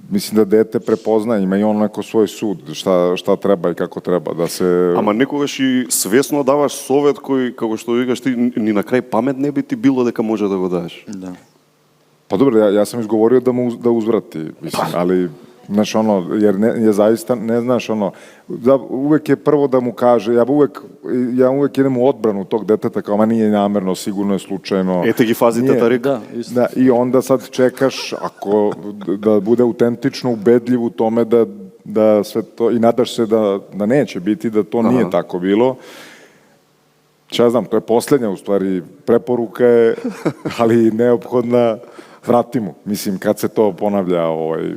mislim da dete prepozna, ima i on neko svoj sud, šta treba i kako treba da se... Ама некогаш и свесно даваш совет кој, како што викаш ти, ни на крај памет не би ти било дека може да го дадеш. Да. Pa dobro, ja sam izgovorio da uzvrati, mislim, ali, znaš, jer je zaista, ne znaš, da uvek je prvo da mu kaže, ja uvek idem u odbranu tog deteta, kao, ma nije namerno, sigurno je slučajno. Ете ги фазите, Тарик. Da, i onda sad čekaš, da bude autentično ubedljiv u tome da sve to, i nadaš se da neće biti, da to nije tako bilo. Ja znam, to je posljednja, u stvari, preporuka je, ali neophodna, vrati mu. Mislim, kad se to ponavlja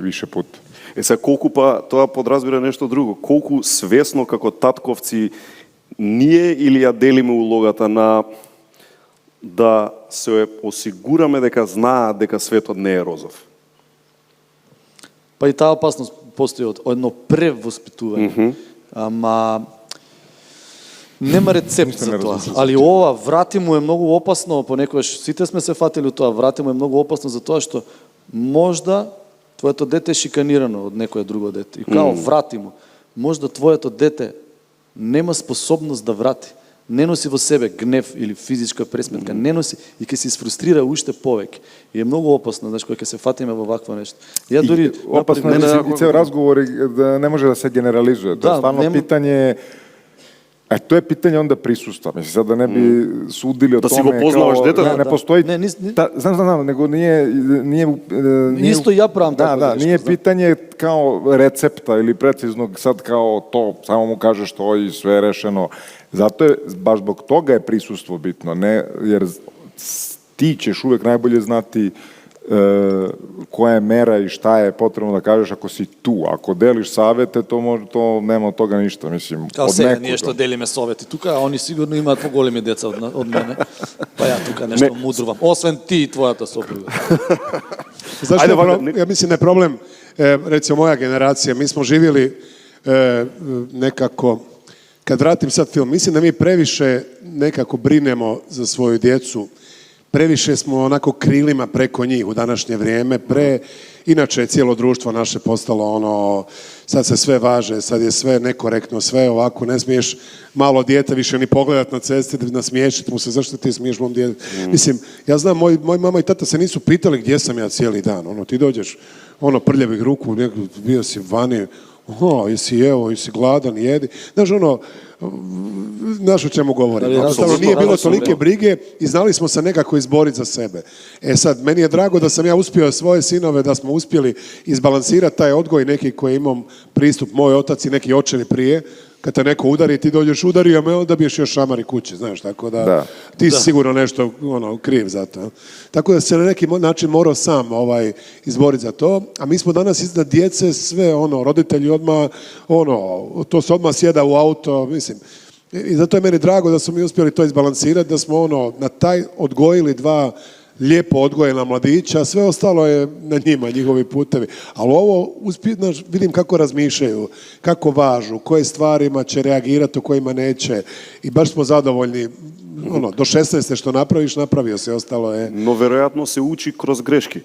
više puta. Сега, колку па тоа подразбира нешто друго? Колку свесно како татковци ние или ја делиме улогата на да се осигураме дека знаат дека светот не е розов? Па и таа опасност постои од едно превоспитување. Ама нема рецепт за тоа. Али ова врати му е многу опасно, понекогаш сите сме се фатили тоа, врати му е многу опасно за тоа што можда твоето дете е шиканирано од некое друго дете. И као врати му. Можда твоето дете нема способност да врати. не носи во себе гнев или физичка пресметка, не носи и ќе се изфрустрира уште повеќе. И е многу опасно, знаеш, кога ќе се фатиме во вакво нешто. Ја дури Опасно е и цел разговор да не може да се генерализуе. Тоа е стварно питање. Тоа е питање онда присуства. Мисли, сега да не би судили о да томе. си го познаваш детето. Не постои. Знам, него ние Исто ја правам така. Да, ние питање као рецепта или прецизно сад као то, само му кажеш тоа и све е решено. Зато е, баш због тога е присуство битно, не, jer ti ćeš uvek najbolje znati koja je mera i šta je potrebno da kažeš ako si tu. Ako deliš savete, to nema od toga ništa, mislim, Као od сега nekoga. ние што делиме совети тука, а они сигурно имаат поголеми деца од мене. Па ја тука нешто мудрувам. Освен ти и твојата сопруга. Znaš Ajde, što je Vagner, ja mislim da je problem, recimo moja generacija, mi smo živjeli nekako, kad vratim sad film, mislim da mi previše nekako brinemo za svoju djecu, previše smo onako krilima preko njih u današnje vrijeme, inače je cijelo društvo naše postalo ono, sad se sve važe, sad je sve nekorektno, sve ovako, ne smiješ malo dijete više ni pogledat na cesti, nasmiješiti mu se, zašto ti smiješ mom djetetu. Mislim, ja znam, moj mama i tata se nisu pitali gdje sam ja cijeli dan, ono, ti dođeš, ono, prljavih ruku, bio si vani, jesi jeo, jesi gladan, jedi, znaš, ono, znaš o čemu govorim. Jednostavno nije bilo tolike brige i znali smo se nekako izboriti za sebe. E sad, meni je drago da sam ja uspio svoje sinove, da smo uspjeli izbalansirati taj odgoj neki koji imam pristup, moj otac i neki očevi prije. Kad te neko udari, ti dođeš udari, a me onda biješ još šamari kući, znaš, tako da ti si sigurno nešto kriv za to. Tako da se na neki način morao sam izboriti za to, a mi smo danas iznad djece sve, roditelji odmah, to se odmah sjeda u auto, mislim. I zato je meni drago da smo mi uspjeli to izbalansirati, da smo na taj odgojili dva lijepo odgojena mladića, sve ostalo je na njima, njihovi putevi. Ali ovo, vidim kako razmišljaju, kako važu, koje stvarima će reagirati, u kojima neće. I baš smo zadovoljni. Do 16. što napraviš, napravio se, ostalo je... Но веројатно се учи кроз грешки.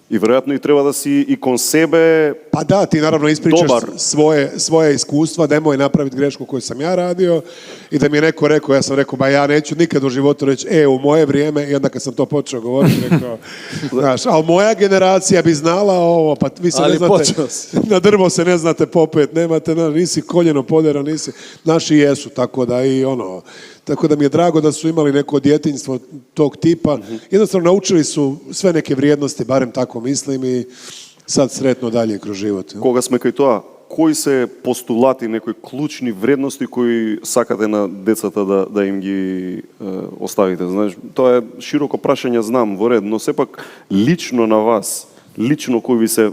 I vjerojatno i treba da si i kon sebe Pa da, ti naravno ispričaš dobar. svoje iskustva, nemoj napraviti grešku koju sam ja radio i da mi je neko rekao, ja sam rekao, ba ja neću nikad u životu reći, u moje vrijeme, i onda kad sam to počeo govoriti, rekao, znaš, ali moja generacija bi znala ovo, pa vi se ne znate, na drvo se ne znate popet, nemate, nisi koljeno podera, nisi, naši jesu, tako da i tako da mi je drago da su imali neko djetinjstvo tog tipa. Jednostavno naučili su sve neke vrijednosti, barem tako mislim, i sad sretno dalje kroz život. Кога сме кај тоа, кои се постулати, некои клучни вредности кои сакате на децата да им ги оставите? Знаеш, тоа е широко прашање, знам, во ред, но сепак лично на вас, лично кои ви се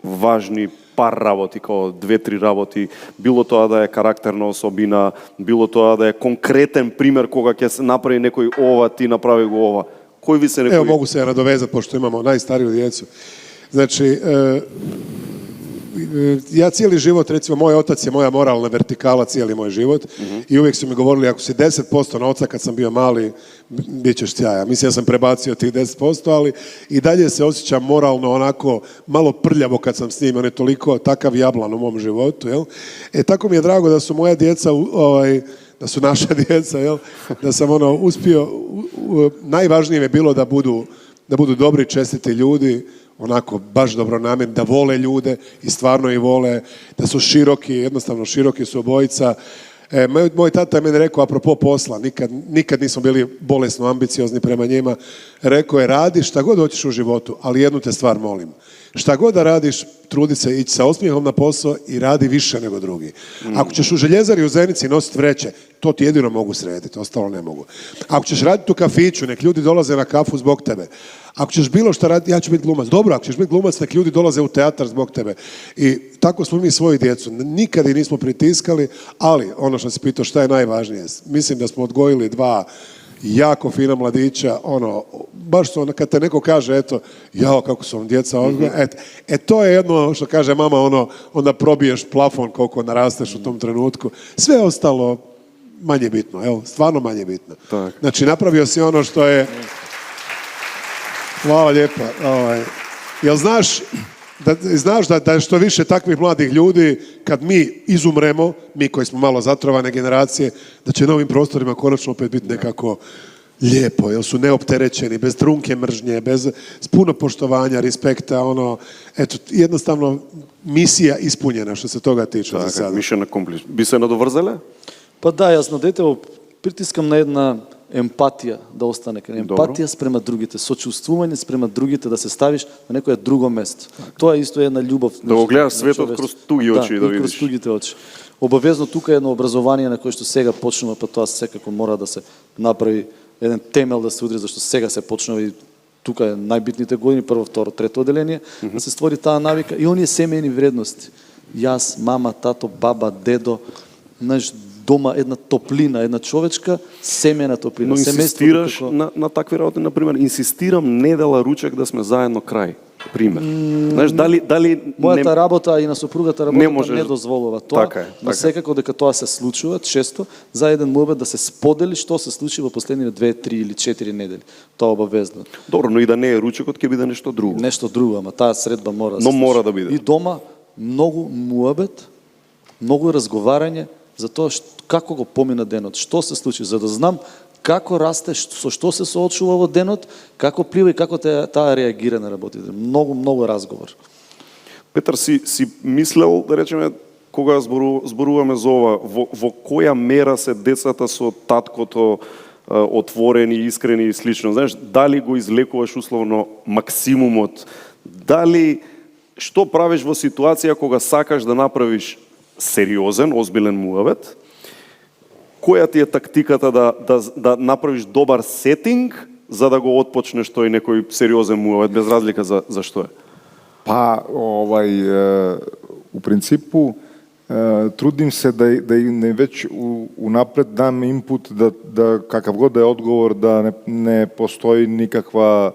важни пар работи, као 2-3 работи, било тоа да е карактерна особина, било тоа да е конкретен пример кога ќе се направи некој ова, ти направи го ова. Кои ви се некои... Evo, mogu se nadovezati, pošto imamo najstariju djecu. Znači, ja cijeli život, recimo, moj otac je moja moralna vertikala cijeli moj život i uvijek su mi govorili, ako si 10% na oca kad sam bio mali, bit ćeš sjaja. Mislim, ja sam prebacio tih 10%, ali i dalje se osjećam moralno onako malo prljavo kad sam s njim, on je toliko takav jablan u mom životu, jel? Tako mi je drago da su moja djeca, da su naša djeca, jel? Da sam uspio, najvažnije je bilo da budu dobri, čestiti ljudi, onako baš dobronamjerni, da vole ljude i stvarno ih vole, da su široki, jednostavno široki su obojica. Moj tata je meni rekao, apropo posla, nikad nismo bili bolesno ambiciozni prema njima, rekao je, radi šta god hoćeš u životu, ali jednu te stvar molim. Šta god da radiš, trudi se ići sa osmijehom na posao i radi više nego drugi. Ako ćeš u željezari u Zenici nositi vreće, to ti jedino mogu srediti, ostalo ne mogu. Ako ćeš raditi u kafiću, nek ljudi dolaze na kafu zbog tebe. Ako ćeš bilo šta raditi, ja ću biti glumac. Dobro, ako ćeš biti glumac, nek ljudi dolaze u teatar zbog tebe. I tako smo mi svoju djecu. Nikad ih nismo pritiskali, ali ono što si pitao, šta je najvažnije? Mislim da smo odgojili dva jako fina mladića, baš su kad te neko kaže, eto, jao, kako su vam djeca odgojena, to je jedno što kaže mama, onda probiješ plafon koliko narasteš u tom trenutku. Sve ostalo manje bitno, stvarno manje bitno. Tak. Znači, napravio si ono što je... Hvala lijepa. Jel znaš, znaš da je što više takvih mladih ljudi, kad mi izumremo, mi koji smo malo zatrovane generacije, da će na ovim prostorima konačno opet biti nekako lijepo, jer su neopterećeni, bez trunke mržnje, s puno poštovanja, respekta, eto, jednostavno misija ispunjena što se toga tiče za sada. Mission accomplished. Би се надоврзале? Па да, јас на детево притискам на една емпатија да остане, емпатија спрема другите, сочувствување спрема другите, да се ставиш на некое друго место. Тоа е исто една љубов. Да го гледаш светот кроз туги очи и да видиш. Кроз тугите очи. Обавезно тука е едно образование на кое што сега почнува, па тоа секако мора да се направи еден темел да се удри, зашто сега се почнува и тука е најбитните години, прво, второ, трето оделение, да се створи таа навика и оние семејни вредности. Јас, мама, тато, баба, дедо, знаеш, дома една топлина, една човечка семејна топлина. Но инсистираш на такви работи, например, инсистирам недела ручек да сме заедно крај. Пример. Знаеш, дали мојата работа и на сопругата работата не дозволува тоа, така е, но секако дека тоа се случува често, за еден муабет да се сподели што се случи во последните 2, 3 или 4 недели. Тоа обавезно. Добро, но и да не е ручекот, ќе биде нешто друго. Нешто друго, ама таа средба мора да се Но мора да биде. И дома многу муабет, многу разговарање за тоа како го помина денот, што се случи, за да знам како расте, со што се соочува во денот, како плива и како таа реагира на работите. Многу разговор. Петар, си мислел, да речеме, кога зборуваме за ова, во која мера се децата со таткото отворени, искрени и слично? Знаеш, дали го излекуваш условно максимумот? Дали, што правиш во ситуација кога сакаш да направиш сериозен, озбилен муабет? Која ти е тактиката да направиш добар сетинг за да го отпочнеш тој некој сериозен муабет, без разлика за што е? Pa, u principu, trudim se da im već unapred dam input da kakav god da je odgovor, da ne postoji nikakva,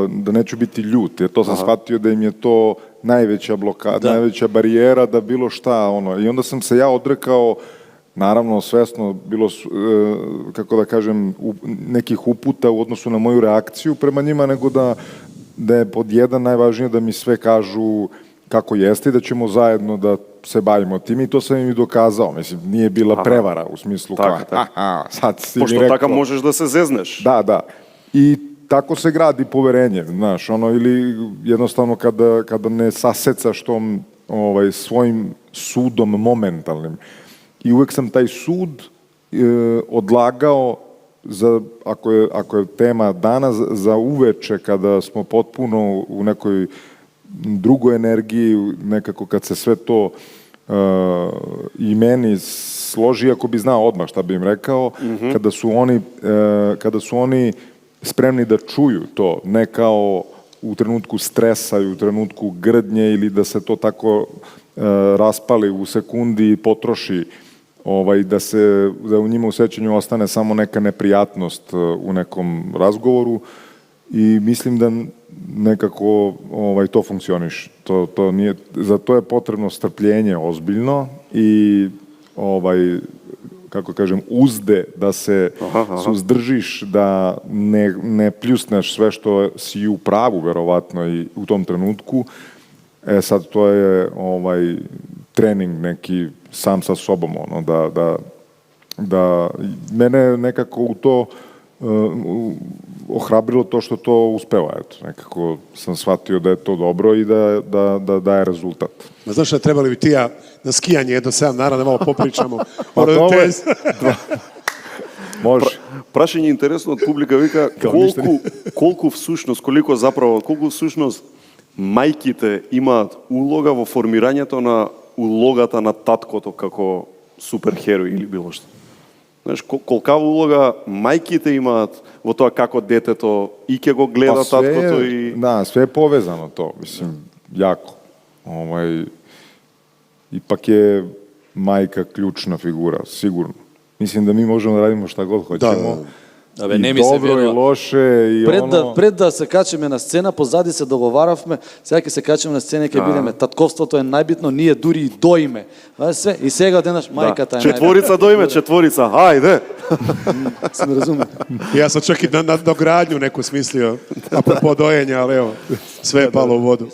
da neću biti ljut, jer to sam shvatio da im je to najveća blokada, najveća barijera da bilo šta, I onda sam se ja odrekao, naravno svesno, bilo, kako da kažem, nekih uputa u odnosu na moju reakciju prema njima, nego da je pod jedan najvažnije da mi sve kažu kako jeste i da ćemo zajedno da se bavimo tim i to sam im i dokazao. Mislim, nije bila prevara u smislu sad si mi rekao. Pošto така možeš da se zezneš. Da. I tako se gradi poverenje, znaš, ili jednostavno kada ne sasecaš tom svojim sudom momentalnim. I uvek sam taj sud odlagao ako je tema danas, za uveče kada smo potpuno u nekoj drugoj energiji, nekako kad se sve to i meni složi, ako bi znao odmah šta bi im rekao, kada su oni spremni da čuju to, ne kao u trenutku stresa i u trenutku grdnje ili da se to tako raspali u sekundi i potroši, da u njima u sećanju ostane samo neka neprijatnost u nekom razgovoru i mislim da nekako to funkcioniše. Za to je potrebno strpljenje ozbiljno i kako kažem, uzde da se suzdržiš, da ne pljusneš sve što si u pravu, verovatno, i u tom trenutku. Sad to je trening neki sam sa sobom, da mene nekako u to ohrabrilo to što to uspeva, eto, nekako sam shvatio da je to dobro i da daje rezultat. Znaš da trebali bi ti ja na skijanje jedno 7 dana da malo поpričamo. Може. Прашање интересно од публика вика колку всушност мајките имаат улога во формирањето на улогата на таткото како суперхерој или било што. Знаеш, колкава улога мајките имаат во тоа како детето и ќе го гледа таткото и... Да, све е повезано то, мислим, јако. Ипак е мајка клучна фигура, сигурно. Мислим да ми можеме да радимо шта год хоќемо, Абе, и не ми се добро, и верува. лоше, и Пред да се качиме на сцена, позади се договаравме, сега ќе се качиме на сцена и ќе бидеме татковството е најбитно, ние дури и доиме. Това е све. И сега денаш мајката е Четворица доиме, четворица, ајде! Се не разуме. Ja sam čak i na dogradnju neku smislio, apropo dojenja, ali evo, sve je palo u vodu.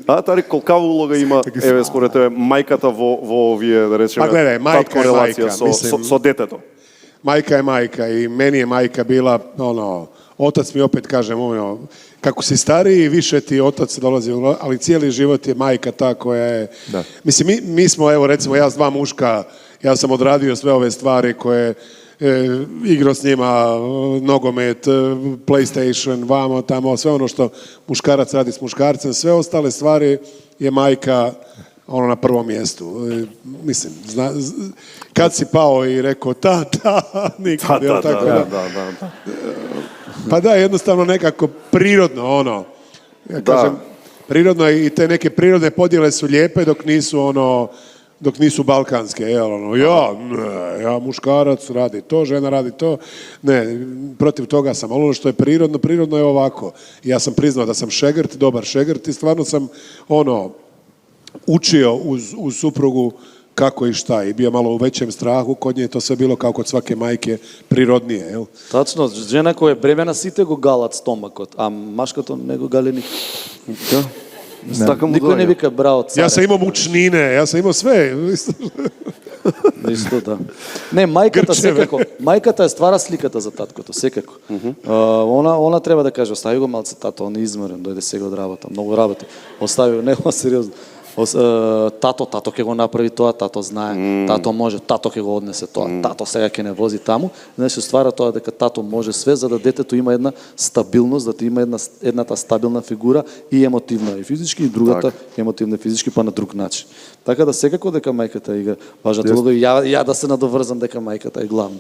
А, Тарик, колкава улога има, еве, според тебе, мајката во овие, да речеме, Па гледај, мајка татко е релација мајка, мислим. со детето? Majka je majka i meni je majka bila, otac mi opet kažem, kako si stariji, više ti otac dolazi, ali cijeli život je majka ta koja je... Da. Mislim, mi smo, evo recimo, ja s dva muška, ja sam odradio sve ove stvari koje igrao s njima, nogomet, PlayStation, vamo, tamo, sve ono što muškarac radi s muškarcem, sve ostale stvari je majka na prvom mjestu. Mislim, kad si pao i rekao tata, nikad, jel tako? Da. Pa da, jednostavno nekako prirodno, ja kažem, prirodno i te neke prirodne podjele su lijepe dok nisu balkanske, jel, ja muškarac radi to, žena radi to, ne, protiv toga sam, ali ono što je prirodno je ovako. Ja sam priznao da sam šegrt, dobar šegrt i stvarno sam, učio uz suprugu kako i šta i bio malo u većem strahu, kod nje je to sve bilo kao kod svake majke prirodnije, jel? Тачно, жена која е бремена сите го галат стомакот, а машкото не го гали никој. Никој не вика браво царе. Ja sam imao mučnine, ja sam imao sve. Исто, да. Не, мајката Грчеве. секако. Мајката е ствара сликата за таткото, секако. Она треба да каже, остави го малце тато, он е изморен, дојде сега од работа, многу работи. Остави го, него сериозно. Тато ќе го направи тоа, тато знае, тато може, тато ќе го однесе тоа, тато сега ќе не вози таму. Значи ствара тоа дека тато може све за да детето има една стабилност, да има едната стабилна фигура и емотивна и физички и другата емотивна и физички па на друг начин. Така да секако дека мајката игра важната улога и ја да се надоврзам дека мајката е главна.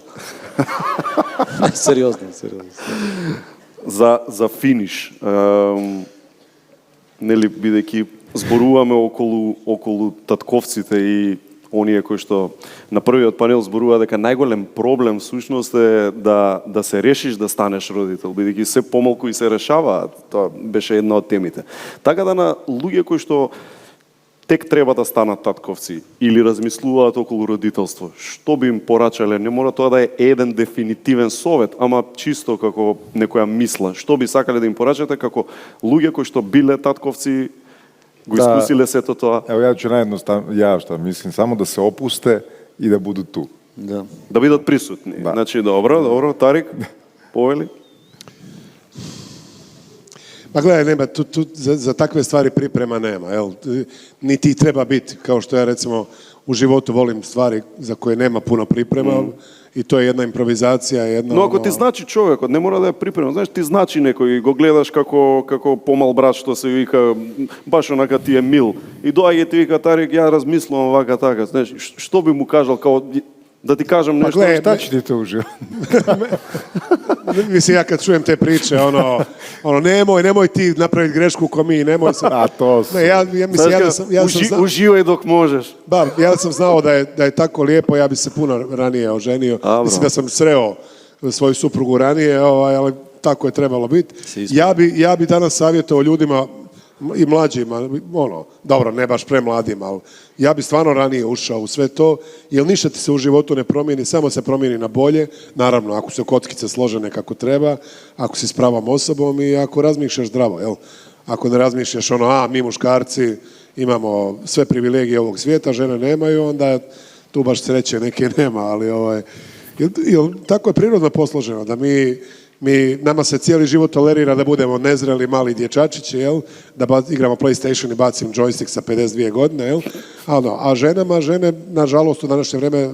Сериозно. За финиш, нели бидејќи зборуваме околу татковците и оние кои што на првиот панел зборува дека најголем проблем всушност е да се решиш да станеш родител, бидејќи се помалку и се решаваат. Тоа беше една од темите. Така да на луѓе кои што тек треба да станат татковци или размислуваат околу родителство, што би им порачале? Не мора тоа да е еден дефинитивен совет, ама чисто како некоја мисла. Што би сакале да им порачате како луѓе кои што биле татковци, го искусиле сето тоа? Evo ja ću najjednostavno, ja šta mislim, samo da se opuste i da budu tu. Да. Да бидат присутни. Да. Значи, добро, Тарик, повели? Pa gledaj, nema, tu za takve stvari priprema nema, jel? Niti ih treba biti, kao što ja recimo u životu volim stvari za koje nema puno priprema i to je jedna improvizacija, jedna... Но ако ти значи човекот, не мора да е припремен. Знаеш, ти значи некој, го гледаш како помал брат што се вика, баш онака ти е мил. И доаѓа ти вика, Тарик, ја размислувам вака така. Знаеш, што би му кажал, као, да ти кажам нешто? гледай, Šta će ti to uživo? Mislim, ja kad čujem te priče, nemoj ti napraviti grešku ko mi, nemoj se... A to su. Ne, ja mislim, ja sam znao... Uživај dok можеш. Da, ja sam znao da je tako lijepo, ja bi se puno ranije oženio. Mislim da sam sreo svoju suprugu ranije, ali tako je trebalo biti. Ja bi danas savjetovao ljudima i mlađima, dobro, ne baš premladim, ali ja bi stvarno ranije ušao u sve to, jer ništa ti se u životu ne promijeni, samo se promijeni na bolje, naravno, ako su kockice složene kako treba, ako si s pravom osobom i ako razmišljaš zdravo, jel? Ako ne razmišljaš mi muškarci imamo sve privilegije ovog svijeta, žene nemaju, onda tu baš sreće neke nema, ali tako je prirodno posloženo, da nama se cijeli život tolerira da budemo nezreli mali dječačići, jel? Da igramo PlayStation i bacim joystick sa 52 godine, jel? A žene, nažalost, u današnje vrijeme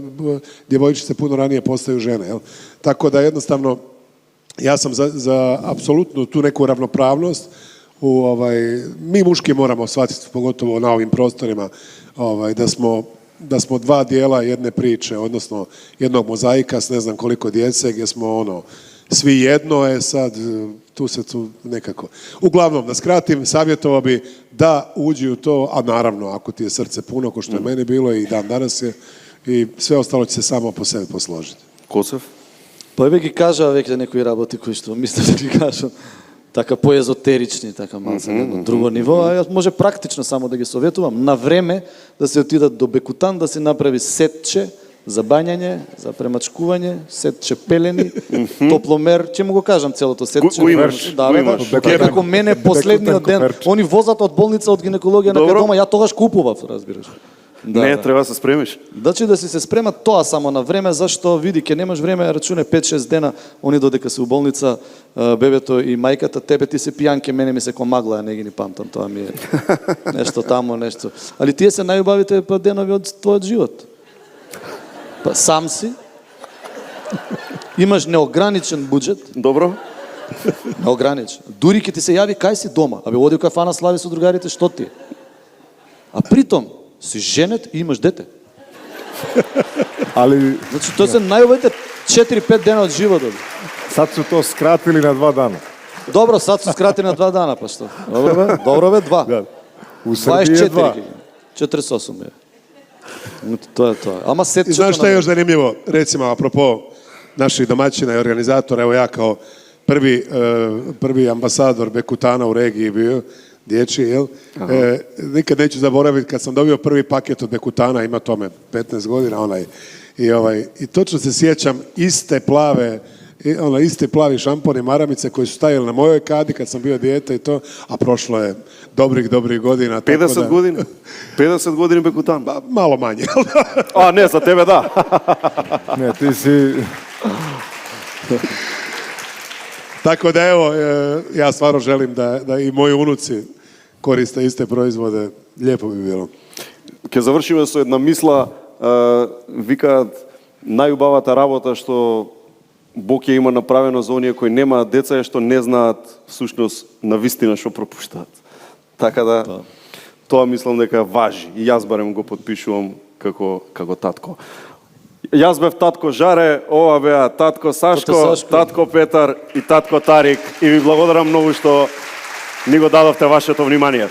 djevojčice puno ranije postaju žene, jel? Tako da jednostavno, ja sam za apsolutnu tu neku ravnopravnost. Mi muški moramo shvatiti, pogotovo na ovim prostorima, da smo dva dijela jedne priče, odnosno jednog mozaika s ne znam koliko djece, gdje smo svi jedno je sad, tu nekako. Uglavnom, da skratim, savjetovao bi da uđi u to, a naravno, ako ti je srce puno, ko što je meni bilo i dan danas je, i sve ostalo će se samo po sebi posložiti. Коцев? Па еве ги кажа веќе некои работи кои што мислам да ги кажам. Така поезотерични, така малце на едно друго ниво, а јас може практично само да ги советувам на време да се отидат до Бекутан да се направи сетче за бањање, за премачкување, сетче пелени, топломер, ќе му го кажам целото сетче. Го имаш, да, го да, имаш. да. Како мене последниот ден, коперче. они возат од болница од гинекологија на Добро. дома, ја тогаш купував, разбираш. Да, Не, да. треба да се спремиш. Значи да си се спремат тоа само на време, зашто види ке немаш време, рачуне 5-6 дена, они додека се у болница, бебето и мајката, тебе ти се пијанке, мене ми се комагла, не ги ни памтам, тоа ми е нешто тамо, нешто. Али тие се најубавите па денови од твојот живот. Па сам си, имаш неограничен буџет, Добро? неограничен. Дури ќе ти се јави кај си дома, абе оди у кафана слави со другарите, што ти е? А притом, си женет и имаш дете. Ali Значи, тоа се најубавите 4-5 дена од животот. sad su to skratili na 2 dana. Добро, сад се скрати на 2 дана, па што? Добро бе, 2. Da. U Srbiji je 24 2. 48 е. Тоа е тоа. Ама I сетчето znaš šta je на... još zanimljivo? Recimo, apropo naših domaćina i organizatora, evo ja kao prvi ambasador Bekutana u regiji bio, dječji, jel? Nikad neću zaboraviti kad sam dobio prvi paket od Bekutana, ima tome 15 godina, i točno se sjećam iste plave, isti plavi šampon i maramice koji su stajali na mojoj kadi kad sam bio dijete i to, a prošlo je dobrih godina. tako 50 da- години? 50 години Бекутан? Ba, malo manje. А, не, за тебе да. Ne, ti si... Tako da evo, ja stvarno želim da i moji unuci koriste iste proizvode. Lijepo bi bilo. Ќе завршиме со една мисла, викаат најубавата работа што Бог ја има направено за оние кои немаат деца е што не знаат всушност на вистина што пропуштаат. Така да тоа мислам дека важи и јас барем го потпишувам како татко. Јас бев татко Жаре, ова беа татко Сашко, Сашко. татко Петар и татко Тарик и ви благодарам многу што ни го дадовте вашето внимание.